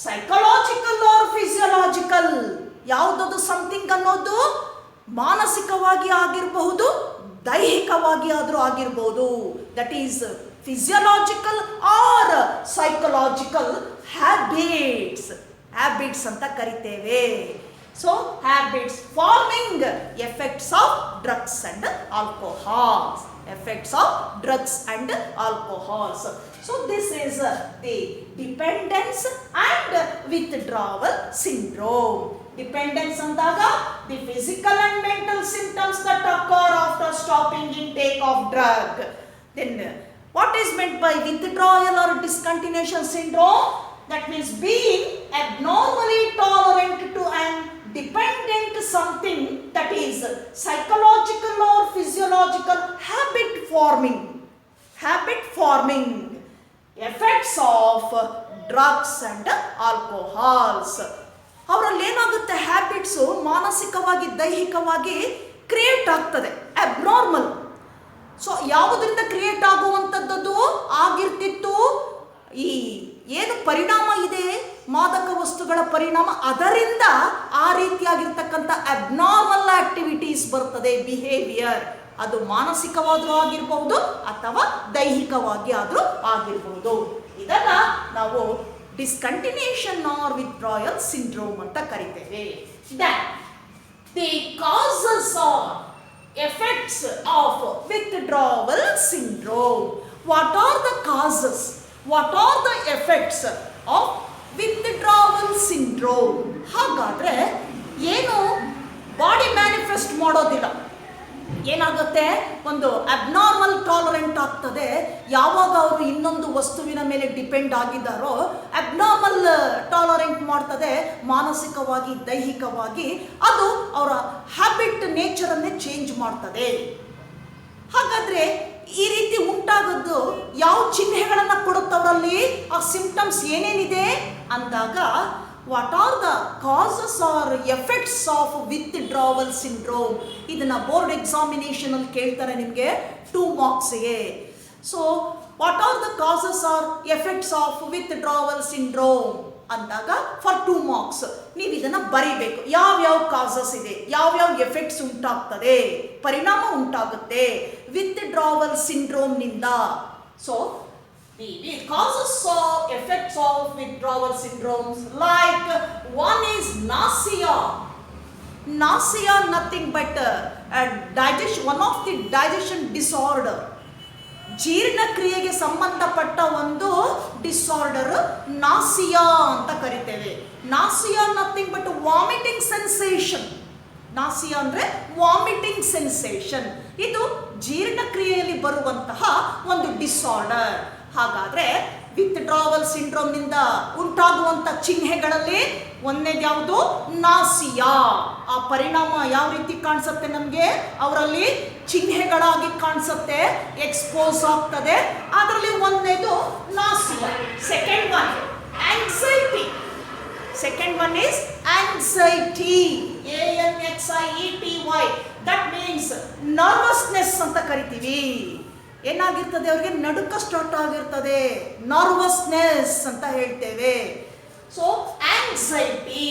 psychological or physiological. ಯಾವುದದು ಸಮಥಿಂಗ್ ಅನ್ನೋದು ಮಾನಸಿಕವಾಗಿ ಆಗಿರಬಹುದು, ದೈಹಿಕವಾಗಿ ಆದರೂ ಆಗಿರಬಹುದು. That is physiological or psychological habits. Habits ಅಂತ ಕರಿತೇವೆ. So habits forming effects of drugs and alcohols. effects of drugs and alcohols. So this is the dependence and withdrawal syndrome. Dependence andaga the physical and mental symptoms that occur after stopping intake of drug. Then what is meant by withdrawal or discontinuation syndrome? That means being abnormally tolerant to an dependent something, that is psychological or physiological habit forming effects of drugs and alcohols. ಅವರಲ್ಲಿ ಏನಾಗುತ್ತೆ, habits ಮಾನಸಿಕವಾಗಿ ದೈಹಿಕವಾಗಿ create ಆಗ್ತದೆ, abnormal. So ಯಾವುದರಿಂದ create ಆಗುವಂಥದ್ದು ಆಗಿರ್ತಿತ್ತು, ಈ ಏನು ಪರಿಣಾಮ ಇದೆ ಮಾದಕ ವಸ್ತುಗಳ ಪರಿಣಾಮ, ಅದರಿಂದ ಆ ರೀತಿಯಾಗಿರ್ತಕ್ಕಂಥ ಅಬ್ನಾರ್ಮಲ್ ಆಕ್ಟಿವಿಟೀಸ್ ಬರ್ತದೆ, ಬಿಹೇವಿಯರ್. ಅದು ಮಾನಸಿಕವಾದರೂ ಆಗಿರಬಹುದು ಅಥವಾ ದೈಹಿಕವಾಗಿ ಆದರೂ ಆಗಿರಬಹುದು. ಇದನ್ನ ನಾವು ಡಿಸ್ಕಂಟಿನ್ಯೂಯೇಷನ್ ಆರ್ ವಿತ್ಡ್ರಾಯಲ್ ಸಿಂಡ್ರೋಮ್ ಅಂತ ಕರಿತೇವೆ. The causes or effects of withdrawal syndrome. What are the causes, what are the effects of withdrawal syndrome? ಹಾಗಾದ್ರೆ ಏನು ಬಾಡಿ ಮ್ಯಾನಿಫೆಸ್ಟ್ ಮಾಡೋದಿಲ್ಲ, ಏನಾಗುತ್ತೆ, ಒಂದು ಅಬ್ನಾರ್ಮಲ್ ಟಾಲರೆಂಟ್ ಆಗ್ತದೆ. ಯಾವಾಗ ಅವರು ಇನ್ನೊಂದು ವಸ್ತುವಿನ ಮೇಲೆ ಡಿಪೆಂಡ್ ಆಗಿದ್ದಾರೋ ಅಬ್ನಾರ್ಮಲ್ ಟಾಲರೆಂಟ್ ಮಾಡ್ತದೆ, ಮಾನಸಿಕವಾಗಿ ದೈಹಿಕವಾಗಿ ಅದು ಅವರ ಹ್ಯಾಬಿಟ್ ನೇಚರನ್ನೇ ಚೇಂಜ್ ಮಾಡ್ತದೆ. ಹಾಗಾದ್ರೆ ಈ ರೀತಿ ಉಂಟಾಗದ್ದು ಯಾವ ಚಿಹ್ನೆಗಳನ್ನು ಕೊಡುತ್ತವರಲ್ಲಿ, ಆ ಸಿಂಪ್ಟಮ್ಸ್ ಏನೇನಿದೆ ಅಂದಾಗ, what are the causes or effects of withdrawal syndrome. ಇದನ್ನ ಬೋರ್ಡ್ ಎಕ್ಸಾಮಿನೇಷನ್ ಅಲ್ಲಿ ಕೇಳ್ತಾರೆ ನಿಮಗೆ 2 ಮಾರ್ಕ್ಸ್ಗೆ. So what are the causes or effects of withdrawal syndrome ಅಂದಾಗ ಫಾರ್ 2 ಮಾರ್ಕ್ಸ್ ನೀವು ಇದನ್ನ ಬರೀಬೇಕು. ಯಾವ್ಯಾವ ಕಾಸಸ್ ಇದೆ, ಯಾವ್ಯಾವ ಎಫೆಕ್ಟ್ಸ್ ಉಂಟಾಗ್ತದೆ, ಪರಿಣಾಮ ಉಂಟಾಗುತ್ತೆ ವಿತ್ಡ್ರಾವಲ್ ಸಿಂಡ್ರೋಮ್ನಿಂದ. So the causes or effects of withdrawal syndromes, like one is nausea. Nausea nothing but one of the digestion disorder. ಜೀರ್ಣಕ್ರಿಯೆಗೆ ಸಂಬಂಧಪಟ್ಟ ಒಂದು ಡಿಸಾರ್ಡರ್ ನಾಸಿಯಾ ಅಂತ ಕರಿತೇವೆ. Nausea nothing but vomiting sensation. Nausea ಅಂದರೆ ವಾಮಿಟಿಂಗ್ ಸೆನ್ಸೇಷನ್. ಇದು ಜೀರ್ಣಕ್ರಿಯೆಯಲ್ಲಿ ಬರುವಂತಹ ಒಂದು ಡಿಸಾರ್ಡರ್. ಹಾಗಾದರೆ ವಿತ್ಡ್ರಾವಲ್ ಸಿಂಡ್ರೋಮ್ನಿಂದ ಉಂಟಾಗುವಂಥ ಚಿಹ್ನೆಗಳಲ್ಲಿ ಒಂದನೇದು ಯಾವುದು, ನಾಸಿಯಾ. ಆ ಪರಿಣಾಮ ಯಾವ ರೀತಿ ಕಾಣಿಸುತ್ತೆ ನಮಗೆ, ಅವರಲ್ಲಿ ಚಿಹ್ನೆಗಳಾಗಿ ಕಾಣಿಸುತ್ತೆ, ಎಕ್ಸ್ಪೋಸ್ ಆಗ್ತದೆ. ಅದರಲ್ಲಿ ಒಂದನೇದು nausea. Second one anxiety. Second one is anxiety, ANXIETY. That means nervousness ಅಂತ ಕರಿತೀವಿ. ಏನಾಗಿರ್ತದೆ, ಅವರಿಗೆ ನಡುಕ ಸ್ಟಾರ್ಟ್ ಆಗಿರ್ತದೆ, ನರ್ವಸ್ನೆಸ್ ಅಂತ ಹೇಳ್ತೇವೆ. So anxiety.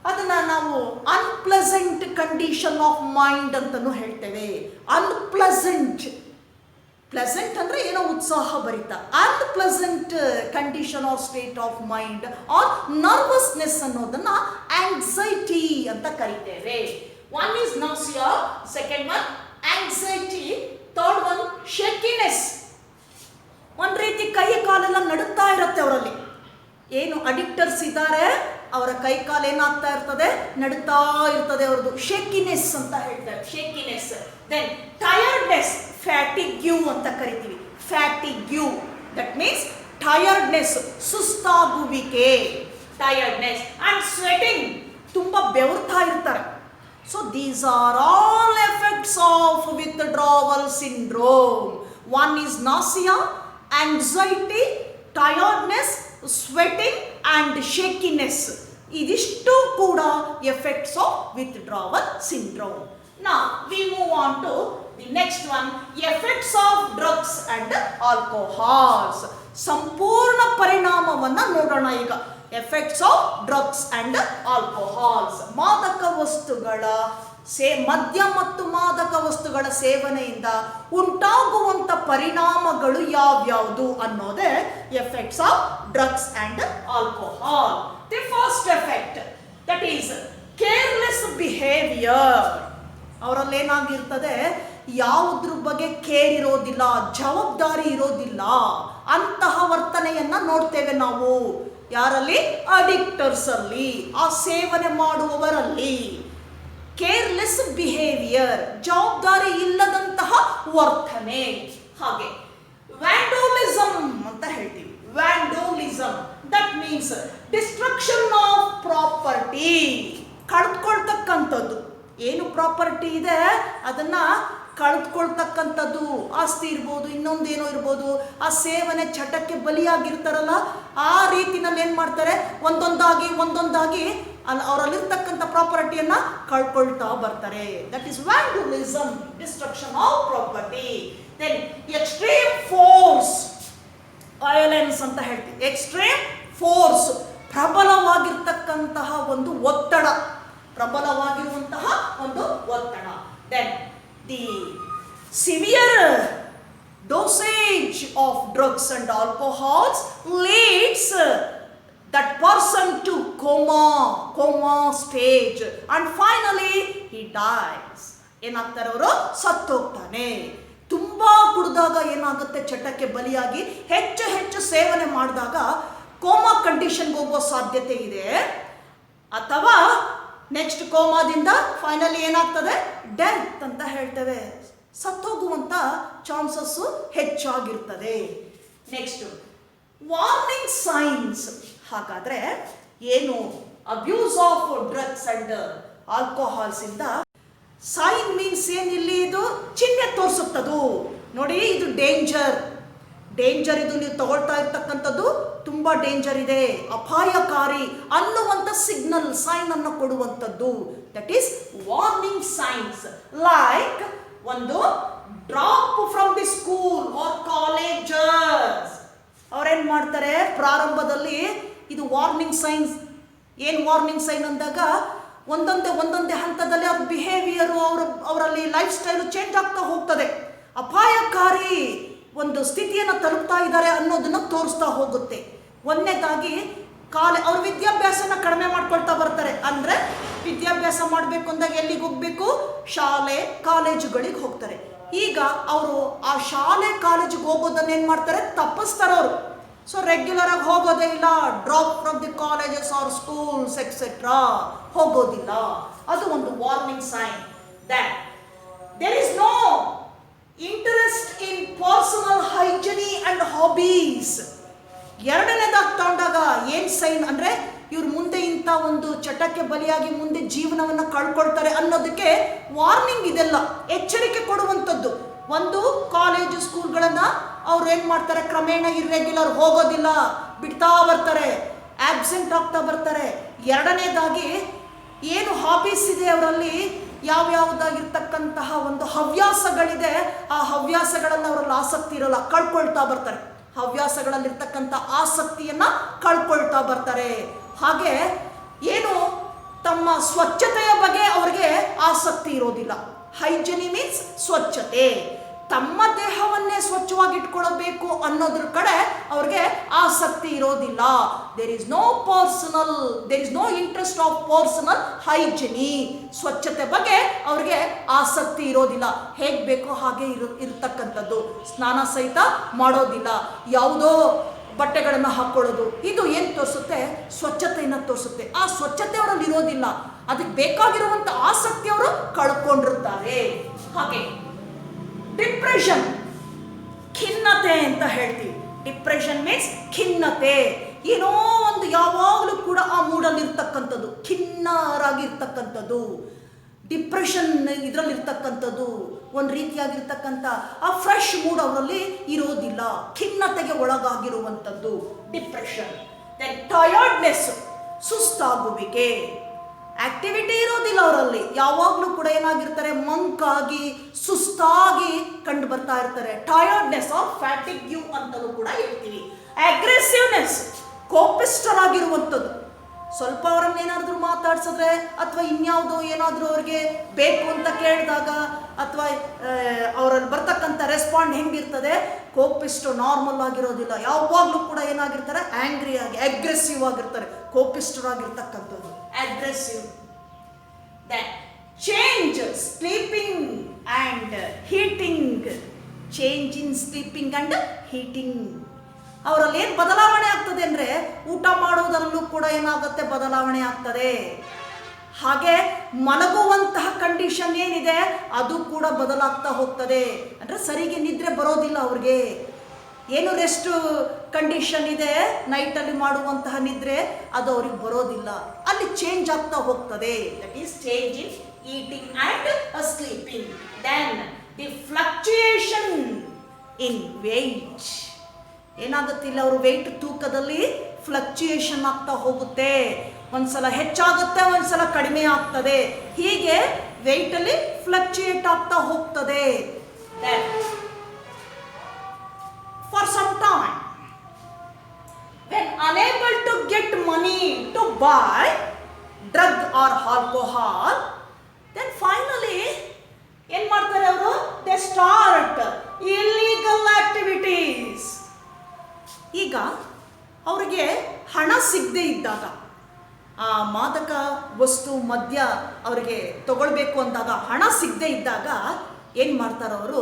ಅದನ್ನು ನಾವು ಅನ್ಪ್ಲೆಸೆಂಟ್ ಕಂಡೀಷನ್ ಆಫ್ ಮೈಂಡ್ ಅಂತಲೂ ಹೇಳ್ತೇವೆ. ಅನ್ಪ್ಲೆಸೆಂಟ್, ಪ್ಲೆಸೆಂಟ್ ಅಂದರೆ ಏನೋ ಉತ್ಸಾಹ ಭರಿತ. Unpleasant condition or state of mind or nervousness ಅನ್ನೋದನ್ನ ಆಂಗ್ಸೈಟಿ ಅಂತ ಕರಿತೇವೆ. One is nausea, second one anxiety, third one shakiness. ಒಂದು ರೀತಿ ಕೈ ಕಾಲೆಲ್ಲ ನಡುತ್ತಾ ಇರುತ್ತೆ ಅವರಲ್ಲಿ. ಏನು ಅಡಿಕ್ಟರ್ಸ್ ಇದ್ದಾರೆ ಅವರ ಕೈ ಕಾಲು ಏನಾಗ್ತಾ ಇರ್ತದೆ, ನಡುತ್ತಾ ಇರ್ತದೆ ಅವ್ರದ್ದು. ಶೇಕಿನೆಸ್ ಅಂತ ಹೇಳ್ತಾರೆ, ಶೇಕಿನೆಸ್. ದೆನ್ ಟಯರ್ಡ್ನೆಸ್, ಫ್ಯಾಟಿಗ್ಯೂ ಅಂತ ಕರಿತೀವಿ. ಫ್ಯಾಟಿಗ್ಯೂ ದಟ್ ಮೀನ್ಸ್ ಟಯರ್ಡ್ನೆಸ್, ಸುಸ್ತಾಗುವಿಕೆ, ಟಯರ್ಡ್ನೆಸ್. ಅಂಡ್ ಸ್ವೆಟಿಂಗ್, ತುಂಬಾ ಬೆವರ್ತಾ ಇರ್ತಾರೆ. So these are all effects of withdrawal syndrome. One is nausea, anxiety, tiredness, sweating and shakiness. ಇದಿಷ್ಟು ಕೂಡ effects of withdrawal syndrome. Now we move on to the next one, effects of drugs and alcohols. ಸಂಪೂರ್ಣ ಪರಿಣಾಮವನ್ನು ನೋಡೋಣ ಈಗ. Effects of drugs and alcohols. ಮಾದಕ ವಸ್ತುಗಳ ಮದ್ಯ ಮತ್ತು ಮಾದಕ ವಸ್ತುಗಳ ಸೇವನೆಯಿಂದ ಉಂಟಾಗುವಂಥ ಪರಿಣಾಮಗಳು ಯಾವ್ಯಾವುದು ಅನ್ನೋದೇ effects of drugs and alcohol. The first effect that is careless behaviour. ಅವರಲ್ಲಿ ಏನಾಗಿರ್ತದೆ, ಯಾವುದ್ರ ಬಗ್ಗೆ ಕೇರ್ ಇರೋದಿಲ್ಲ, ಜವಾಬ್ದಾರಿ ಇರೋದಿಲ್ಲ. ಅಂತಹ ವರ್ತನೆಯನ್ನ ನೋಡ್ತೇವೆ ನಾವು ಯಾರಲ್ಲಿ? ಅಡಿಕ್ಟರ್ಸ್ ಅಲ್ಲಿ, ಆ ಸೇವನೆ ಮಾಡುವವರಲ್ಲಿ. ಕೇರ್ಲೆಸ್ ಬಿಹೇವಿಯರ್, ಜವಾಬ್ದಾರಿ ಇಲ್ಲದಂತಹ ವರ್ತನೆ. ಹಾಗೆ ವ್ಯಾಂಡೋಲಿಸಮ್ ಅಂತ ಹೇಳ್ತೀವಿ. Vandalism that means destruction of property, ಕಳೆದುಕೊಳ್ತಕ್ಕಂಥದ್ದು. ಏನು ಪ್ರಾಪರ್ಟಿ ಇದೆ ಅದನ್ನ ಕಳೆದುಕೊಳ್ತಕ್ಕಂಥದ್ದು. ಆಸ್ತಿ ಇರ್ಬೋದು, ಇನ್ನೊಂದೇನೋ ಇರ್ಬೋದು. ಆ ಸೇವನೆ ಚಟಕ್ಕೆ ಬಲಿಯಾಗಿರ್ತಾರಲ್ಲ, ಆ ರೀತಿನಲ್ಲಿ ಏನು ಮಾಡ್ತಾರೆ, ಒಂದೊಂದಾಗಿ ಅವರಲ್ಲಿರ್ತಕ್ಕಂಥ ಪ್ರಾಪರ್ಟಿಯನ್ನ ಕಳ್ಕೊಳ್ತಾ ಬರ್ತಾರೆ. That is vandalism, destruction of property. Then extreme force, violence ಅಂತ ಹೇಳ್ತೀವಿ. ಎಕ್ಸ್ಟ್ರೀಮ್ ಫೋರ್ಸ್, ಪ್ರಬಲವಾಗಿರ್ತಕ್ಕಂತಹ ಒಂದು ಒತ್ತಡ, ಪ್ರಬಲವಾಗಿರುವಂತಹ ಒಂದು ಒತ್ತಡ. Then the severe dosage of drugs and alcohols leads that person to coma stage and finally he dies. ಏನಾಗ್ತಾರೆ ಅವರು? ಸತ್ತೋಗ್ತಾನೆ. ತುಂಬಾ ಕುಡಿದಾಗ ಏನಾಗುತ್ತೆ, ಚಟಕ್ಕೆ ಬಲಿಯಾಗಿ ಹೆಚ್ಚು ಸೇವನೆ ಮಾಡಿದಾಗ ಕೋಮಾ ಕಂಡೀಷನ್ಗೆ ಹೋಗುವ ಸಾಧ್ಯತೆ ಇದೆ. ಅಥವಾ ನೆಕ್ಸ್ಟ್ ಕೋಮಾದಿಂದ ಫೈನಲಿ ಏನಾಗ್ತದೆ, ಡೆತ್ ಅಂತ ಹೇಳ್ತೇವೆ. ಸತ್ತೋಗುವಂತ ಚಾನ್ಸಸ್ ಹೆಚ್ಚಾಗಿರ್ತದೆ. Next warning signs. ಹಾಗಾದ್ರೆ ಏನು abuse of drugs and alcohols ಇಂದ ಸೈನ್ ಮೀನ್ಸ್ ಏನಿಲ್ಲಿ, ಇದು ಚಿಹ್ನೆ ತೋರಿಸುತ್ತದು. ನೋಡಿ, ಇದು ಡೇಂಜರ್, ಇದು ನೀವು ತಗೊಳ್ತಾ ಇರ್ತಕ್ಕಂಥದ್ದು ತುಂಬಾ ಡೇಂಜರ್ ಇದೆ, ಅಪಾಯಕಾರಿ ಅನ್ನುವಂಥ ಸಿಗ್ನಲ್, ಸೈನ್ ಅನ್ನು ಕೊಡುವಂಥದ್ದು. That is warning signs. Like ಒಂದು drop from the school or colleges. ಅವ್ರೇನ್ ಮಾಡ್ತಾರೆ, ಪ್ರಾರಂಭದಲ್ಲಿ ಇದು ವಾರ್ನಿಂಗ್ ಸೈನ್ಸ್. ಏನು ವಾರ್ನಿಂಗ್ ಸೈನ್ ಅಂದಾಗ ಒಂದೊಂದೇ ಹಂತದಲ್ಲಿ ಅವ್ರ ಬಿಹೇವಿಯರು, ಅವರಲ್ಲಿ ಲೈಫ್ ಸ್ಟೈಲು ಚೇಂಜ್ ಆಗ್ತಾ ಹೋಗ್ತದೆ. ಅಪಾಯಕಾರಿ ಒಂದು ಸ್ಥಿತಿಯನ್ನು ತಲುಪ್ತಾ ಇದ್ದಾರೆ ಅನ್ನೋದನ್ನ ತೋರಿಸ್ತಾ ಹೋಗುತ್ತೆ. ಒಂದನೇದಾಗಿ ಅವ್ರ ವಿದ್ಯಾಭ್ಯಾಸನ ಕಡಿಮೆ ಮಾಡ್ಕೊಳ್ತಾ ಬರ್ತಾರೆ. ಅಂದರೆ ವಿದ್ಯಾಭ್ಯಾಸ ಮಾಡಬೇಕು ಅಂದಾಗ ಎಲ್ಲಿಗೆ ಹೋಗ್ಬೇಕು, ಶಾಲೆ ಕಾಲೇಜುಗಳಿಗೆ ಹೋಗ್ತಾರೆ. ಈಗ ಅವರು ಆ ಶಾಲೆ ಕಾಲೇಜಿಗೆ ಹೋಗೋದನ್ನ ಏನು ಮಾಡ್ತಾರೆ, ತಪ್ಪಿಸ್ತಾರೆ ಅವರು. ಸೊ ರೆಗ್ಯುಲರ್ ಆಗಿ ಹೋಗೋದೇ ಇಲ್ಲ, drop from the colleges or schools etcetera, ಹೋಗೋದಿಲ್ಲ. ಅದು ಒಂದು warning sign. That there is no interest in personal hygiene and hobbies. ಎರಡನೇದಾಗಿ ತಗೊಂಡಾಗ ಏನು ಸೈನ್ ಅಂದರೆ, ಇವ್ರು ಮುಂದೆ ಇಂಥ ಒಂದು ಚಟಕ್ಕೆ ಬಲಿಯಾಗಿ ಮುಂದೆ ಜೀವನವನ್ನು ಕಳ್ಕೊಳ್ತಾರೆ ಅನ್ನೋದಕ್ಕೆ ವಾರ್ನಿಂಗ್. ಇದೆಲ್ಲ ಎಚ್ಚರಿಕೆ ಕೊಡುವಂಥದ್ದು. ಒಂದು ಕಾಲೇಜು ಸ್ಕೂಲ್ಗಳನ್ನು ಅವ್ರು ಏನು ಮಾಡ್ತಾರೆ, ಕ್ರಮೇಣ ಇರ್ರೆಗ್ಯುಲರ್, ಹೋಗೋದಿಲ್ಲ, ಬಿಡ್ತಾ ಬರ್ತಾರೆ, ಆಬ್ಸೆಂಟ್ ಆಗ್ತಾ ಬರ್ತಾರೆ. ಎರಡನೇದಾಗಿ ಏನು ಹಾಬೀಸ್ ಇದೆ ಅವರಲ್ಲಿ, ಯಾವ್ಯಾವುದಾಗಿರ್ತಕ್ಕಂತಹ ಒಂದು ಹವ್ಯಾಸಗಳಿದೆ, ಆ ಹವ್ಯಾಸಗಳಲ್ಲಿ ಅವರಲ್ಲಿ ಆಸಕ್ತಿ ಇರಲ್ಲ, ಕಳ್ಕೊಳ್ತಾ ಬರ್ತಾರೆ. ಹವ್ಯಾಸಗಳಲ್ಲಿರ್ತಕ್ಕಂಥ ಆಸಕ್ತಿಯನ್ನ ಕಳ್ಕೊಳ್ತಾ ಬರ್ತಾರೆ. ಹಾಗೆ ಏನು ತಮ್ಮ ಸ್ವಚ್ಛತೆಯ ಬಗ್ಗೆ ಅವರಿಗೆ ಆಸಕ್ತಿ ಇರೋದಿಲ್ಲ. ಹೈಜಿನಿ ಮೀನ್ಸ್ ಸ್ವಚ್ಛತೆ. ತಮ್ಮ ದೇಹವನ್ನೇ ಸ್ವಚ್ಛವಾಗಿ ಇಟ್ಕೊಳ್ಳಬೇಕು ಅನ್ನೋದ್ರ ಕಡೆ ಅವ್ರಿಗೆ ಆಸಕ್ತಿ ಇರೋದಿಲ್ಲ. There is no interest of personal hygiene. ಸ್ವಚ್ಛತೆ ಬಗ್ಗೆ ಅವ್ರಿಗೆ ಆಸಕ್ತಿ ಇರೋದಿಲ್ಲ. ಹೇಗೆ ಬೇಕೋ ಹಾಗೆ ಇರ್ತಕ್ಕಂಥದ್ದು. ಸ್ನಾನ ಸಹಿತ ಮಾಡೋದಿಲ್ಲ. ಯಾವುದೋ ಬಟ್ಟೆಗಳನ್ನು ಹಾಕ್ಕೊಳ್ಳೋದು. ಇದು ಏನು ತೋರಿಸುತ್ತೆ? ಸ್ವಚ್ಛತೆಯನ್ನು ತೋರಿಸುತ್ತೆ. ಆ ಸ್ವಚ್ಛತೆ ಅವರಲ್ಲಿ ಇರೋದಿಲ್ಲ. ಅದಕ್ಕೆ ಬೇಕಾಗಿರುವಂಥ ಆಸಕ್ತಿ ಅವರು ಕಳ್ಕೊಂಡಿರ್ತಾರೆ. ಹಾಗೆ ಡಿಪ್ರೆಷನ್, ಖಿನ್ನತೆ ಅಂತ ಹೇಳ್ತೀವಿ. ಡಿಪ್ರೆಷನ್ ಮೀನ್ಸ್ ಖಿನ್ನತೆ. ಏನೋ ಒಂದು ಯಾವಾಗಲೂ ಕೂಡ ಆ ಮೂಡಲ್ಲಿ ಇರ್ತಕ್ಕಂಥದ್ದು, ಖಿನ್ನರಾಗಿರ್ತಕ್ಕಂಥದ್ದು. ಡಿಪ್ರೆಷನ್ ಇದರಲ್ಲಿರ್ತಕ್ಕಂಥದ್ದು ಒಂದು ರೀತಿಯಾಗಿರ್ತಕ್ಕಂಥ ಆ ಫ್ರೆಶ್ ಮೂಡ್ ಅವರಲ್ಲಿ ಇರೋದಿಲ್ಲ. ಖಿನ್ನತೆಗೆ ಒಳಗಾಗಿರುವಂಥದ್ದು ಡಿಪ್ರೆಷನ್. ದೆನ್ ಟಯರ್ಡ್ನೆಸ್, ಸುಸ್ತಾಗುವಿಕೆ. ಆಕ್ಟಿವಿಟಿ ಇರೋದಿಲ್ಲ ಅವರಲ್ಲಿ. ಯಾವಾಗಲೂ ಕೂಡ ಏನಾಗಿರ್ತಾರೆ? ಮಂಕಾಗಿ, ಸುಸ್ತಾಗಿ ಕಂಡು ಬರ್ತಾ ಇರ್ತಾರೆ. ಟಯರ್ಡ್ನೆಸ್ ಆರ್ ಫ್ಯಾಟಿಗ್ಯೂ ಅಂತಲೂ ಕೂಡ ಹೇಳ್ತೀವಿ. ಅಗ್ರೆಸಿವ್ನೆಸ್, ಕೋಪಿಸ್ಟರಾಗಿರುವಂಥದ್ದು. ಸ್ವಲ್ಪ ಅವರನ್ನೇನಾದರೂ ಮಾತಾಡ್ಸಿದ್ರೆ ಅಥವಾ ಇನ್ಯಾವುದೋ ಏನಾದರೂ ಅವ್ರಿಗೆ ಬೇಕು ಅಂತ ಕೇಳಿದಾಗ ಅಥವಾ ಅವರಲ್ಲಿ ಬರ್ತಕ್ಕಂಥ ರೆಸ್ಪಾಂಡ್ ಹೆಂಗಿರ್ತದೆ? ಕೋಪಿಸ್ಟು ನಾರ್ಮಲ್ ಆಗಿರೋದಿಲ್ಲ. ಯಾವಾಗಲೂ ಕೂಡ ಏನಾಗಿರ್ತಾರೆ? ಆ್ಯಂಗ್ರಿ ಆಗಿ, ಅಗ್ರೆಸಿವ್ ಆಗಿರ್ತಾರೆ. ಕೋಪಿಸ್ಟರಾಗಿರ್ತಕ್ಕಂಥದ್ದು aggressive. Then change, sleeping and eating. Change in sleeping and eating. ಅವರಲ್ಲಿ ಏನು ಬದಲಾವಣೆ ಆಗ್ತದೆ ಅಂದರೆ ಊಟ ಮಾಡೋದರಲ್ಲೂ ಕೂಡ ಏನಾಗುತ್ತೆ? ಬದಲಾವಣೆ ಆಗ್ತದೆ. ಹಾಗೆ ಮಲಗುವಂತಹ ಕಂಡೀಷನ್ ಏನಿದೆ ಅದು ಕೂಡ ಬದಲಾಗ್ತಾ ಹೋಗ್ತದೆ. ಅಂದರೆ ಸರಿಗೆ ನಿದ್ರೆ ಬರೋದಿಲ್ಲ ಅವ್ರಿಗೆ. ಏನು ರೆಸ್ಟ್ ಕಂಡೀಷನ್ ಇದೆ ನೈಟಲ್ಲಿ ಮಾಡುವಂತಹ ನಿದ್ರೆ, ಅದು ಅವ್ರಿಗೆ ಬರೋದಿಲ್ಲ. ಅಲ್ಲಿ ಚೇಂಜ್ ಆಗ್ತಾ ಹೋಗ್ತದೆ. That is change in eating and sleeping. Then the fluctuation in weight. ಏನಾಗುತ್ತಿಲ್ಲ, ಅವರು ವೆಯ್ಟ್ ತೂಕದಲ್ಲಿ ಫ್ಲಕ್ಚುಯೇಷನ್ ಆಗ್ತಾ ಹೋಗುತ್ತೆ. ಒಂದ್ಸಲ ಹೆಚ್ಚಾಗುತ್ತೆ, ಒಂದ್ಸಲ ಕಡಿಮೆ ಆಗ್ತದೆ. ಹೀಗೆ ವೆಯ್ಟಲ್ಲಿ ಫ್ಲಕ್ಚುಯೇಟ್ ಆಗ್ತಾ ಹೋಗ್ತದೆ. For some time, when unable to get money to buy drug or alcohol, then finally ಏನು ಮಾಡ್ತಾರೆ ಅವರು? They start illegal activities. ಈಗ ಅವರಿಗೆ ಹಣ ಸಿಗದೇ ಇದ್ದಾಗ, ಆ ಮಾದಕ ವಸ್ತು ಮದ್ಯ ಅವರಿಗೆ ತಗೊಳ್ಬೇಕು ಅಂದಾಗ ಹಣ ಸಿಗದೇ ಇದ್ದಾಗ ಏನು ಮಾಡ್ತಾರೆ ಅವರು?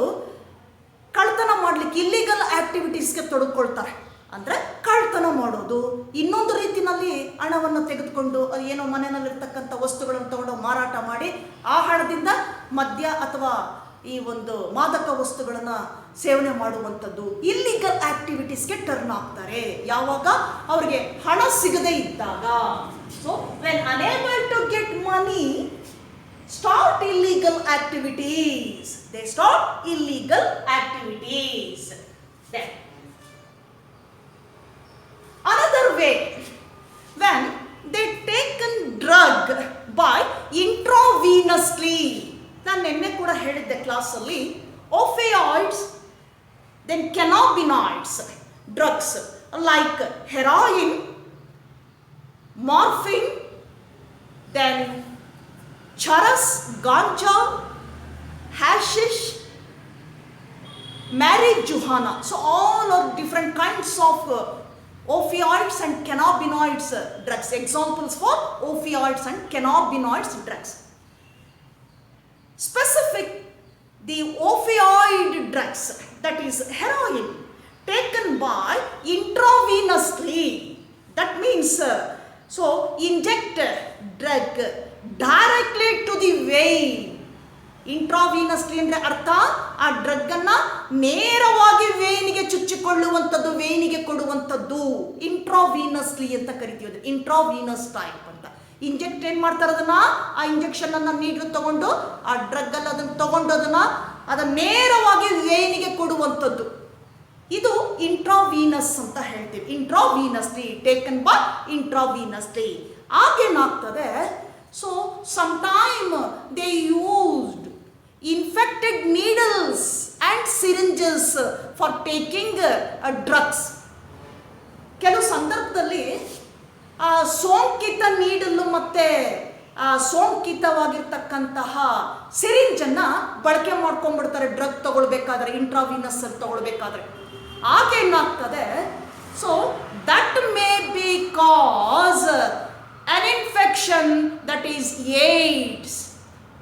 ಕಳ್ತನ ಮಾಡಲಿಕ್ಕೆ, ಇಲ್ಲಿಗಲ್ ಆ್ಯಕ್ಟಿವಿಟೀಸ್ಗೆ ತೊಡಕೊಳ್ತಾರೆ. ಅಂದರೆ ಕಳ್ತನ ಮಾಡೋದು, ಇನ್ನೊಂದು ರೀತಿಯಲ್ಲಿ ಹಣವನ್ನು ತೆಗೆದುಕೊಂಡು ಏನೋ ಮನೆಯಲ್ಲಿರ್ತಕ್ಕಂಥ ವಸ್ತುಗಳನ್ನು ತಗೊಂಡು ಮಾರಾಟ ಮಾಡಿ ಆ ಹಣದಿಂದ ಮದ್ಯ ಅಥವಾ ಈ ಒಂದು ಮಾದಕ ವಸ್ತುಗಳನ್ನು ಸೇವನೆ ಮಾಡುವಂಥದ್ದು ಇಲ್ಲಿಗಲ್ ಆಕ್ಟಿವಿಟೀಸ್ಗೆ ಟರ್ನ್ ಆಗ್ತಾರೆ. ಯಾವಾಗ? ಅವರಿಗೆ ಹಣ ಸಿಗದೇ ಇದ್ದಾಗ. So when unable to get money, start illegal activities. They start illegal activities. Then another way, when they taken drug by intravenously. ನಾನು ನಿನ್ನೆ ಕೂಡ ಹೇಳಿದ್ದೆ ಕ್ಲಾಸಲ್ಲಿ, opioids, then cannabinoids drugs like heroin, morphine, then charas, ganja, hashish, marijuana. So all are different kinds of opioids and cannabinoids drugs. Examples for opioids and cannabinoids drugs. Specific, the opioid drugs, that is heroin, taken by intravenously. That means, so inject drug directly to the vein. ಇಂಟ್ರಾವೀನಸ್ಲಿ ಅಂದರೆ ಅರ್ಥ ಆ ಡ್ರಗ್ಗನ್ನು ನೇರವಾಗಿ ವೇನಿಗೆ ಚುಚ್ಚಿಕೊಳ್ಳುವಂಥದ್ದು, ವೇನಿಗೆ ಕೊಡುವಂಥದ್ದು ಇಂಟ್ರಾವೀನಸ್ಲಿ ಅಂತ ಕರಿತೀವಿ. ಅದು intravenous type ಅಂತ. Inject ಏನು ಮಾಡ್ತಾರೆ? ಅದನ್ನು, ಆ ಇಂಜೆಕ್ಷನನ್ನು ನೀಡಲು ತಗೊಂಡು ಆ ಡ್ರಗ್ಗಲ್ಲಿ ಅದನ್ನು ತಗೊಂಡು ಅದನ್ನು ನೇರವಾಗಿ ವೇನಿಗೆ ಕೊಡುವಂಥದ್ದು. ಇದು ಇಂಟ್ರಾವೀನಸ್ ಅಂತ ಹೇಳ್ತೀವಿ. Intravenously, taken by intravenously. ಆಗೇನಾಗ್ತದೆ? So sometime they used infected needles and syringes for taking drugs. ಕೆಲವು ಸಂದರ್ಭದಲ್ಲಿ ಸೋಂಕಿತ ನೀಡಲು ಮತ್ತು ಸೋಂಕಿತವಾಗಿರ್ತಕ್ಕಂತಹ ಸಿರಿಂಜನ್ನು ಬಳಕೆ ಮಾಡ್ಕೊಂಡ್ಬಿಡ್ತಾರೆ ಡ್ರಗ್ ತಗೊಳ್ಬೇಕಾದ್ರೆ, ಇಂಟ್ರಾವೀನಸ್ ಅಲ್ಲಿ ತಗೊಳ್ಬೇಕಾದ್ರೆ. ಆಗೇನಾಗ್ತದೆ, so that may be cause an infection that is AIDS.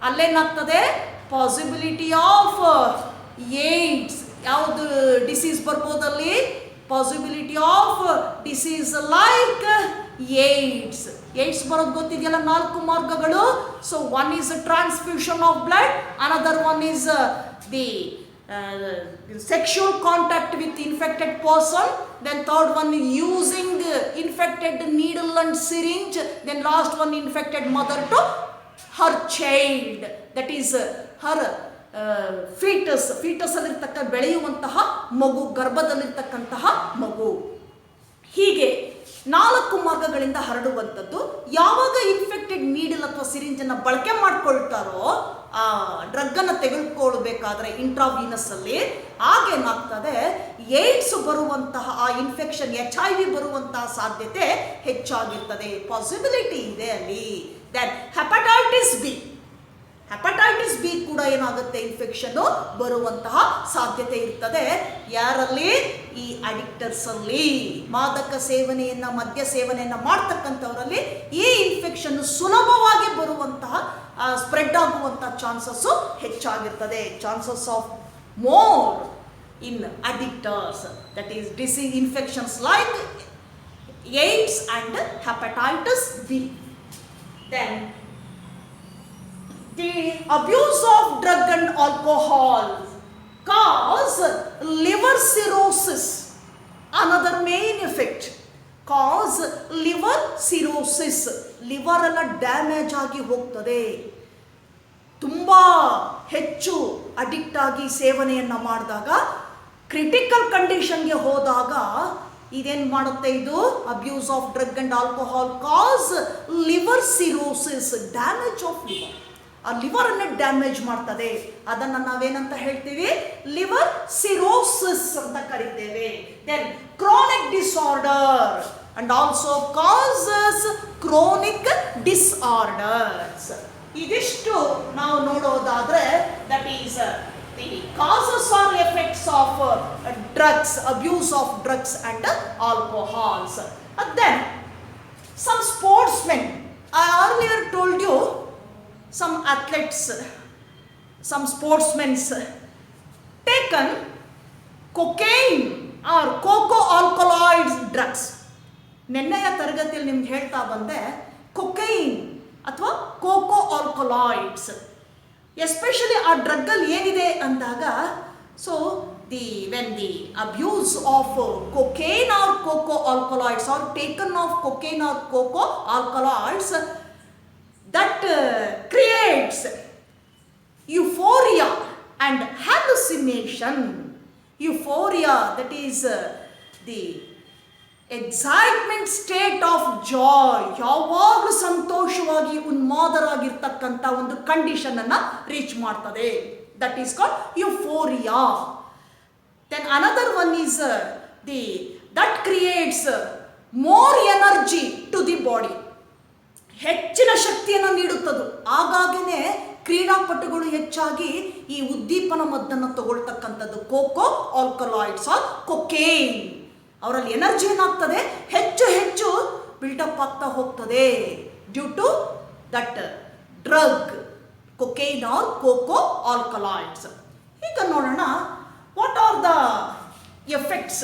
ಅಲ್ಲೇನಾಗ್ತದೆ, ಪಾಸಿಬಿಲಿಟಿ ಆಫ್ ಏಡ್ಸ್. ಯಾವುದು ಡಿಸೀಸ್ ಬರ್ಬೋದಲ್ಲಿ? Possibility of disease like AIDS. AIDS ಬರೋದು ಗೊತ್ತಿದೆಯಲ್ಲ, 4 ಮಾರ್ಗಗಳು. So one is transfusion of blood, another one is the sexual contact with infected person, then third one using infected needle and syringe, then last one infected mother to her child, that is her fetus ಅಲ್ಲಿರ್ತಕ್ಕ ಬೆಳೆಯುವಂತಹ ಮಗು, ಗರ್ಭದಲ್ಲಿರ್ತಕ್ಕಂತಹ ಮಗು. ಹೀಗೆ 4 ಮಾರ್ಗಗಳಿಂದ ಹರಡುವಂಥದ್ದು. ಯಾವಾಗ infected needle ಅಥವಾ ಸಿರಿಂಜನ್ನು ಬಳಕೆ ಮಾಡ್ಕೊಳ್ತಾರೋ ಆ ಡ್ರಗ್ಗನ್ನು ತೆಗೆದುಕೊಳ್ಬೇಕಾದ್ರೆ intravenous ಅಲ್ಲಿ, ಆಗೇನಾಗ್ತದೆ, AIDS ಬರುವಂತಹ ಆ ಇನ್ಫೆಕ್ಷನ್, HIV ಬರುವಂತಹ ಸಾಧ್ಯತೆ ಹೆಚ್ಚಾಗಿರ್ತದೆ, ಪಾಸಿಬಿಲಿಟಿ ಇದೆ ಅಲ್ಲಿ. ದೆನ್ ಹೆಪಟೈಟಿಸ್ ಬಿ ಕೂಡ ಏನಾಗುತ್ತೆ, ಇನ್ಫೆಕ್ಷನ್ ಬರುವಂತಹ ಸಾಧ್ಯತೆ ಇರ್ತದೆ. ಯಾರಲ್ಲಿ? ಈ ಅಡಿಕ್ಟರ್ಸ್ ಅಲ್ಲಿ, ಮಾದಕ ಸೇವನೆಯನ್ನ, ಮದ್ಯ ಸೇವನೆಯನ್ನ ಮಾಡ್ತಕ್ಕಂಥವರಲ್ಲಿ ಈ ಇನ್ಫೆಕ್ಷನ್ ಸುಲಭವಾಗಿ ಬರುವಂತಹ, ಸ್ಪ್ರೆಡ್ ಆಗುವಂತಹ ಚಾನ್ಸಸ್ ಹೆಚ್ಚಾಗಿರ್ತದೆ. Chances of more in addicters, that is disease infections like AIDS and hepatitis B. Then the abuse of drug and alcohol cause liver cirrhosis. Another main effect, cause liver cirrhosis. liver ಎಲ್ಲ damage ಆಗಿ ಹೋಗ್ತದೆ. ತುಂಬ ಹೆಚ್ಚು addict ಆಗಿ ಸೇವನೆಯನ್ನು ಮಾಡಿದಾಗ, critical ಕಂಡೀಷನ್ಗೆ ಹೋದಾಗ ಇದೇನು ಮಾಡುತ್ತೆ, ಇದು abuse of drug and alcohol causes liver cirrhosis, damage of liver. ಆ ಲಿವರನ್ನೇ ಡ್ಯಾಮೇಜ್ ಮಾಡ್ತದೆ. ಅದನ್ನು ನಾವೇನಂತ ಹೇಳ್ತೀವಿ? ಲಿವರ್ ಸಿರೋಸಿಸ್ ಅಂತ ಕರಿತೇವೆ. Then chronic disorder and also causes chronic disorders. ಇದಿಷ್ಟು ನಾವು ನೋಡೋದಾದ್ರೆ, that is the causes or effects of drugs, abuse of drugs and alcohols. Then some sportsmen, I earlier told you, some athletes, some sportsmen taken cocaine or coco alkaloids drugs. ನೆನ್ನೆಯ ತರಗತಿಯಲ್ಲಿ ನಿಮ್ಗೆ ಹೇಳ್ತಾ ಬಂದೆ, cocaine ಅಥವಾ cocoa ಆಲ್ಕಲಾಯ್ಡ್ಸ್, especially ಆ ಡ್ರಗ್ಗಲ್ಲಿ ಏನಿದೆ ಅಂದಾಗ, so when the abuse of cocaine or coco alkaloids or taken of cocaine or coco alkaloids, that creates euphoria and hallucination. Euphoria, that is the excitement state of joy, ಯಾವಾಗಲೂ ಸಂತೋಷವಾಗಿ ಉನ್ಮಾದರಾಗಿರ್ತಕ್ಕಂಥ ಒಂದು ಕಂಡೀಷನನ್ನು reach ಮಾಡ್ತದೆ. That is called euphoria. Then another one is that creates more energy to the body, ಹೆಚ್ಚಿನ ಶಕ್ತಿಯನ್ನು ನೀಡುತ್ತದೆ. ಹಾಗಾಗಿನೇ ಕ್ರೀಡಾಪಟುಗಳು ಹೆಚ್ಚಾಗಿ ಈ ಉದ್ದೀಪನ ಮದ್ದನ್ನು ತಗೊಳ್ತಕ್ಕಂಥದ್ದು, ಕೋಕೋ ಆಲ್ಕಲಾಯ್ಡ್ಸ್ ಆರ್ ಕೊಕೇನ್. ಅವರಲ್ಲಿ ಎನರ್ಜಿ ಏನಾಗ್ತದೆ, ಹೆಚ್ಚು ಹೆಚ್ಚು ಬಿಲ್ಡಪ್ ಆಗ್ತಾ ಹೋಗ್ತದೆ due to that drug cocaine or coco alkaloids. ಈಗ ನೋಡೋಣ, what are the effects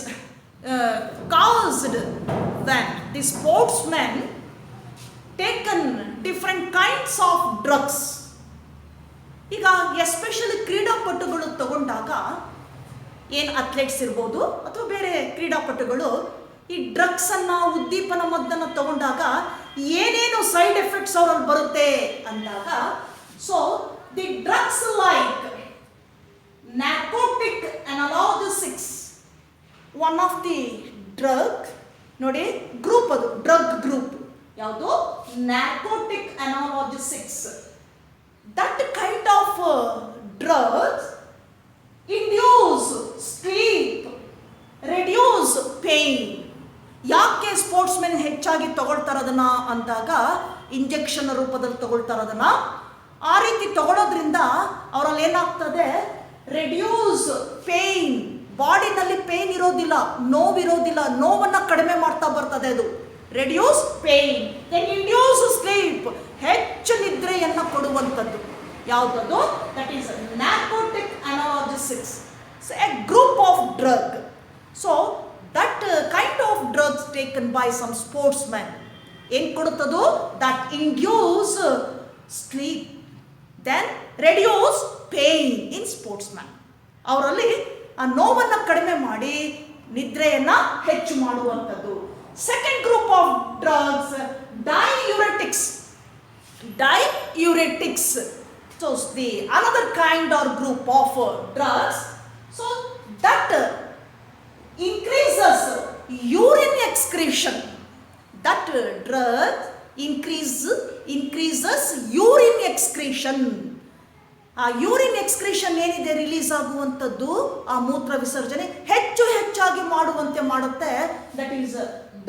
caused when the sportsmen taken different kinds of drugs. ಈಗ ಎಸ್ಪೆಷಲಿ ಕ್ರೀಡಾಪಟುಗಳು ತಗೊಂಡಾಗ, ಏನು ಅಥ್ಲೆಟ್ಸ್ ಇರ್ಬೋದು ಅಥವಾ ಬೇರೆ ಕ್ರೀಡಾಪಟುಗಳು ಈ ಡ್ರಗ್ಸನ್ನು, ಉದ್ದೀಪನ ಮದ್ದನ್ನು ತಗೊಂಡಾಗ ಏನೇನು ಸೈಡ್ ಎಫೆಕ್ಟ್ಸ್ ಅವರಲ್ಲಿ ಬರುತ್ತೆ ಅಂದಾಗ, so the drugs like narcotic analgesics, one of the drug ನೋಡಿ, ಗ್ರೂಪ್ ಅದು ಡ್ರಗ್ ಗ್ರೂಪ್ ಯಾವುದು, narcotic analgesics. That kind of drugs induce sleep, reduce pain. ಯಾಕೆ ಸ್ಪೋರ್ಟ್ಸ್ ಮೆನ್ ಹೆಚ್ಚಾಗಿ ತಗೊಳ್ತಾರೆ ಅದನ್ನು ಅಂದಾಗ, ಇಂಜೆಕ್ಷನ್ ರೂಪದಲ್ಲಿ ತಗೊಳ್ತಾರೆ ಅದನ್ನ. ಆ ರೀತಿ ತಗೊಳ್ಳೋದ್ರಿಂದ ಅವರಲ್ಲಿ ಏನಾಗ್ತದೆ, ರೆಡ್ಯೂಸ್ ಪೇಯ್ನ್, ಬಾಡಿನಲ್ಲಿ ಪೇಯ್ನ್ ಇರೋದಿಲ್ಲ, ನೋವಿರೋದಿಲ್ಲ, ನೋವನ್ನು ಕಡಿಮೆ ಮಾಡ್ತಾ ಬರ್ತದೆ ಅದು. Reduce pain, then induce sleep, ಹೆಚ್ಚು ನಿದ್ರೆಯನ್ನು ಕೊಡುವಂಥದ್ದು. ಯಾವುದದು? That is narcotic analgesics, a group of drug. So that kind of drugs taken by some sportsmen ಏನು ಕೊಡುತ್ತದು? That induce sleep, then reduce pain in sportsman. ಅವರಲ್ಲಿ ಆ ನೋವನ್ನು ಕಡಿಮೆ ಮಾಡಿ ನಿದ್ರೆಯನ್ನು ಹೆಚ್ಚು ಮಾಡುವಂಥದ್ದು. Second group of drugs diuretics. Diuretics, so the another kind or group of drugs, so that increases urine excretion. That drug increases urine excretion. ಆ urine excretion ಏನಿದೆ ರಿಲೀಸ್ ಆಗುವಂಥದ್ದು, ಆ ಮೂತ್ರ ವಿಸರ್ಜನೆ ಹೆಚ್ಚಾಗಿ ಮಾಡುವಂತೆ ಮಾಡುತ್ತೆ. ದಟ್ ಈಸ್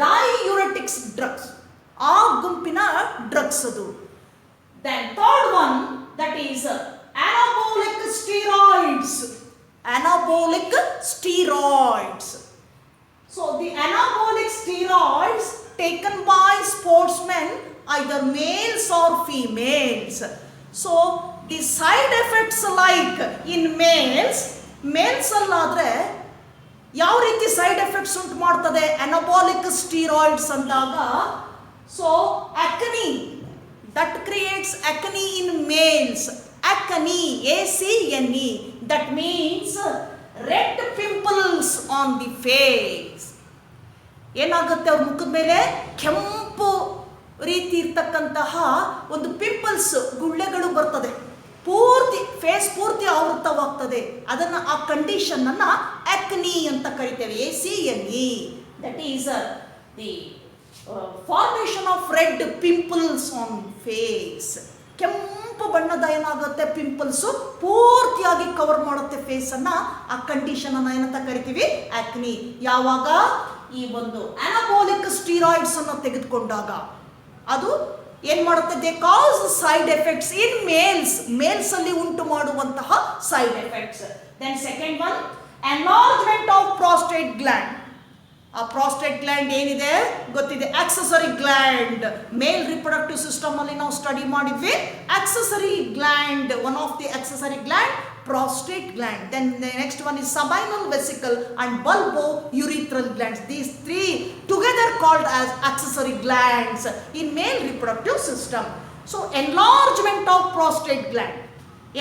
ಡೈಯೂರೆಟಿಕ್ಸ್ ಡ್ರಗ್ಸ್, ಆ ಗುಂಪಿನ ಡ್ರಗ್ಸ್ ಅದು. Then third one, that is anabolic steroids. Anabolic steroids. So the anabolic steroids taken by sportsmen, either males or females. So the side effects like in males ಅಲ್ಲಾದ್ರೆ ಯಾವ ರೀತಿ side effects ಉಂಟು ಮಾಡ್ತದೆ anabolic steroids ಅಂದಾಗ? So acne, that creates acne in males. Acne, acne, that means red pimples on the face. ಏನಾಗುತ್ತೆ, ಅವ್ರ ಮುಖದ ಮೇಲೆ ಕೆಂಪು ರೀತಿ ಇರ್ತಕ್ಕಂತಹ ಒಂದು ಪಿಂಪಲ್ಸ್, ಗುಳ್ಳೆಗಳು ಬರ್ತದೆ, ಪೂರ್ತಿ ಫೇಸ್ ಪೂರ್ತಿ ಆವೃತವಾಗ್ತದೆ. ಅದನ್ನು, ಆ ಕಂಡೀಷನ್ ಅನ್ನ acne ಅಂತ ಕರಿತೇವೆ. acne, that is the formation of red pimples on face. ಕೆಂಪು ಬಣ್ಣದ ಏನಾಗುತ್ತೆ, ಪಿಂಪಲ್ಸು ಪೂರ್ತಿಯಾಗಿ ಕವರ್ ಮಾಡುತ್ತೆ ಫೇಸನ್ನು. ಆ ಕಂಡೀಷನ್ ಅನ್ನು ಏನಂತ ಕರಿತೀವಿ? ಆಕ್ನಿ. ಯಾವಾಗ ಈ ಒಂದು ಅನಾಬೋಲಿಕ್ ಸ್ಟೀರಾಯ್ಡ್ಸ್ ಅನ್ನು ತೆಗೆದುಕೊಂಡಾಗ ಅದು ಏನು ಮಾಡುತ್ತೆ? They cause side effects in males ಅಲ್ಲಿ ಉಂಟು ಮಾಡುವಂತಹ side effects. Then second one, enlargement of prostate gland. ಆ ಪ್ರಾಸ್ಟೇಟ್ ಗ್ಲ್ಯಾಂಡ್ ಏನಿದೆ ಗೊತ್ತಿದೆ, accessory gland. Male reproductive system ಅಲ್ಲಿ ನಾವು ಸ್ಟಡಿ ಮಾಡಿದ್ವಿ. Accessory gland, one of the accessory gland prostate gland. Then the next one is seminal vesicle and bulbourethral glands. These three together called as accessory glands in male reproductive system. So enlargement of prostate gland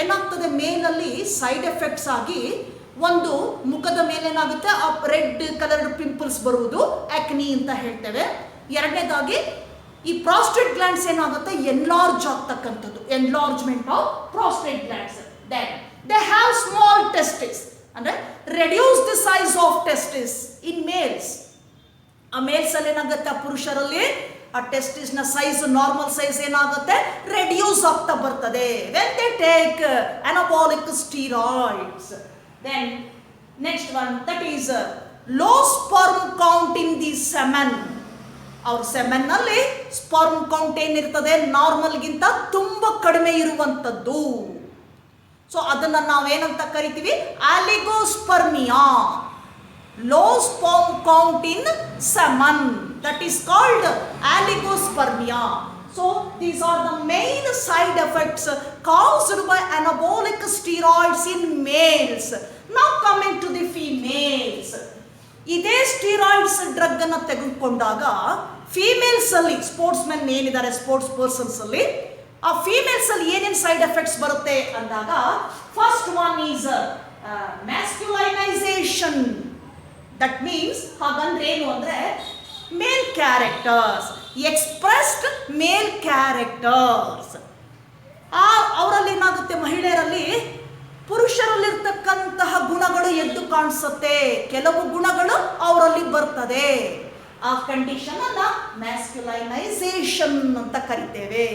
ಏನಾಗ್ತದೆ, ಮೇಲಲ್ಲಿ side effects ಆಗಿ ಒಂದು ಮುಖದ ಮೇಲೆ ಏನಾಗುತ್ತೆ, ಆ red coloured pimples ಬರುವುದು, ಆಕ್ನಿ ಅಂತ ಹೇಳ್ತೇವೆ. ಎರಡನೇದಾಗಿ ಈ ಪ್ರಾಸ್ಟೇಟ್ ಗ್ಲ್ಯಾಂಡ್ಸ್ ಏನಾಗುತ್ತೆ, ಎನ್ಲಾರ್ಜ್ ಆಗ್ತಕ್ಕಂಥದ್ದು, enlargement of prostate glands. Then they have small testes, ಅಂದ್ರೆ reduce the size of testes in males. ಆ ಮೇಲ್ಸ್ ಅಲ್ಲಿ ಏನಾಗುತ್ತೆ, ಆ ಪುರುಷರಲ್ಲಿ ಆ ಟೆಸ್ಟಿಸ್ ನ ಸೈಜ್, ನಾರ್ಮಲ್ ಸೈಜ್ ಏನಾಗುತ್ತೆ, ರೆಡ್ಯೂಸ್ ಆಗ್ತಾ ಬರ್ತದೆ when they take anabolic steroids. Then next one, that is low sperm count in the semen. ಅವ್ರ ಸೆಮೆನ್ ನಲ್ಲಿ ಸ್ಪರ್ಮ್ ಕೌಂಟ್ ಏನಿರ್ತದೆ, ನಾರ್ಮಲ್ಗಿಂತ ತುಂಬಾ ಕಡಿಮೆ ಇರುವಂತದ್ದು. ಸೊ ಅದನ್ನ ನಾವೇನಂತ ಕರಿತೀವಿ, oligospermia. Low sperm count in semen, that is called oligospermia. So these are the main side effects caused by anabolic steroids in males. Now coming to the females. ಇದೇ steroids drug ಅನ್ನು ತೆಗೆದುಕೊಂಡಾಗ females ಅಲ್ಲಿ, sportsmen ಏನಿದ್ದಾರೆ, sports persons ಅಲ್ಲಿ, ಆ females ಅಲ್ಲಿ ಏನೇನು side effects ಬರುತ್ತೆ ಅಂದಾಗ, first one is masculinization. That means, ಹಾಗಂದ್ರೆ ಏನು ಅಂದ್ರೆ, male characters, expressed male characters. ಅವರಲ್ಲಿ ಏನಾಗುತ್ತೆ, ಮಹಿಳೆಯರಲ್ಲಿ ಪುರುಷರಲ್ಲಿರ್ತಕ್ಕಂತಹ ಗುಣಗಳು ಎದ್ದು ಕಾಣಿಸುತ್ತೆ, ಕೆಲವು ಗುಣಗಳು ಅವರಲ್ಲಿ ಬರ್ತದೆ. ಆ ಕಂಡೀಷನ್ ಅನ್ನ ಮ್ಯಾಸ್ಕ್ಯುಲೈನೈಸೇಷನ್ ಅಂತ ಕರಿತೇವೆ.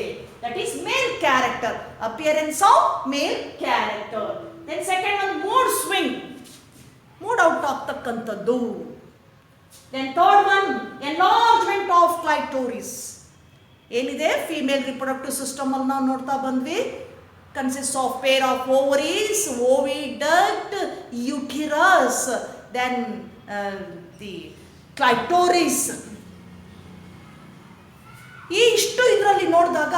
That is male character, appearance of male character. Then second one, mood swing, mood out ಆಗ್ತಕ್ಕಂಥದ್ದು. Then third one, enlargement of clitoris. ಏನಿದೆ ಫೀಮೇಲ್ ರಿಪ್ರೊಡಕ್ಟಿವ್ ಸಿಸ್ಟಮ್ ಅಲ್ಲಿ ನಾವು ನೋಡ್ತಾ ಬಂದ್ವಿ. Consist of pair of ovaries, oviduct, uterus, then the clitoris. ಈ ಇಷ್ಟು ಇದರಲ್ಲಿ ನೋಡಿದಾಗ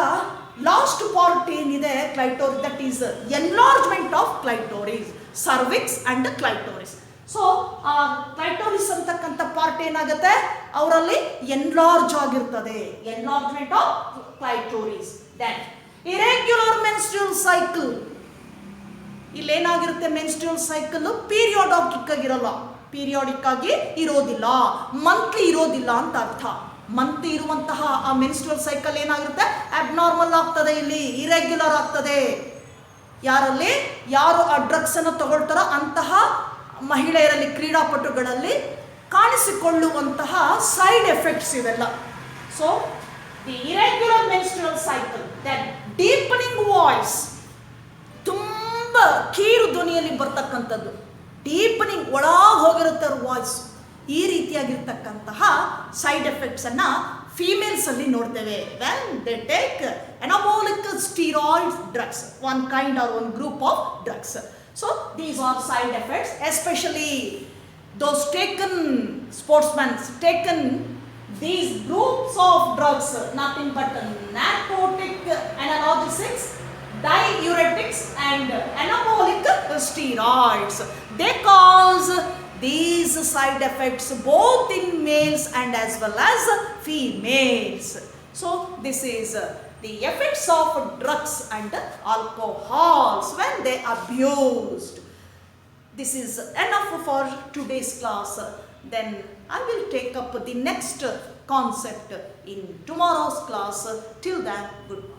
ಲಾಸ್ಟ್ ಪಾರ್ಟ್ ಏನಿದೆ clitoris, that is enlargement of clitoris, cervix and clitoris. So ಆ ಕ್ಲೈಟೋರಿಸ್ ಅಂತಕ್ಕಂಥ ಪಾರ್ಟ್ ಏನಾಗುತ್ತೆ, ಅವರಲ್ಲಿ ಎನ್ಲಾರ್ಜ್ ಆಗಿರ್ತದೆ, enlargement of clitoris. Then irregular menstrual cycle. ಇಲ್ಲೇನಾಗಿರುತ್ತೆ, ಮೆನ್ಸ್ಟ್ರುಯಲ್ ಸೈಕಲ್ ಪೀರಿಯಾಡಿಕ್ ಆಗಿರಲ್ಲ, ಪೀರಿಯಾಡಿಕ್ ಆಗಿ ಇರೋದಿಲ್ಲ, ಮಂತ್ಲಿ ಇರೋದಿಲ್ಲ ಅಂತ ಅರ್ಥ. ಮಂತ್ಲಿ ಇರುವಂತಹ ಆ ಮೆನ್ಸ್ಟ್ರುಯಲ್ ಸೈಕಲ್ ಏನಾಗಿರುತ್ತೆ, ಅಬ್ನಾರ್ಮಲ್ ಆಗ್ತದೆ, ಇಲ್ಲಿ ಇರೆಗ್ಯುಲರ್ ಆಗ್ತದೆ. ಯಾರಲ್ಲಿ ಯಾರು ಆ ಡ್ರಗ್ಸ್ ಅನ್ನು ತಗೊಳ್ತಾರೋ ಅಂತಹ ಮಹಿಳೆಯರಲ್ಲಿ, ಕ್ರೀಡಾಪಟುಗಳಲ್ಲಿ ಕಾಣಿಸಿಕೊಳ್ಳುವಂತಹ ಸೈಡ್ ಎಫೆಕ್ಟ್ಸ್ ಇವೆಲ್ಲ. So the irregular menstrual cycle, then deepening voice, ತುಂಬ ಕೀರು ಧ್ವನಿಯಲ್ಲಿ ಬರ್ತಕ್ಕಂಥದ್ದು, ಡೀಪನಿಂಗ್ ಒಳಗೆ ಹೋಗಿರುತ್ತೆ ಅವ್ರ ವಾಯ್ಸ್. ಈ ರೀತಿಯಾಗಿರ್ತಕ್ಕಂತಹ ಸೈಡ್ ಎಫೆಕ್ಟ್ಸ್ ಅನ್ನ ಫೀಮೇಲ್ಸ್ ಅಲ್ಲಿ ನೋಡ್ತೇವೆ. When they take anabolic steroid drugs, one kind or one group of drugs. So these are side effects, especially those taken sportsmen taken these groups of drugs, nothing but narcotic analgesics, diuretics and anabolic steroids. They cause these side effects both in males and as well as females. So this is the effects of drugs and alcohols when they abused. This is enough for today's class. Then I will take up the next concept in tomorrow's class. Till then, goodbye.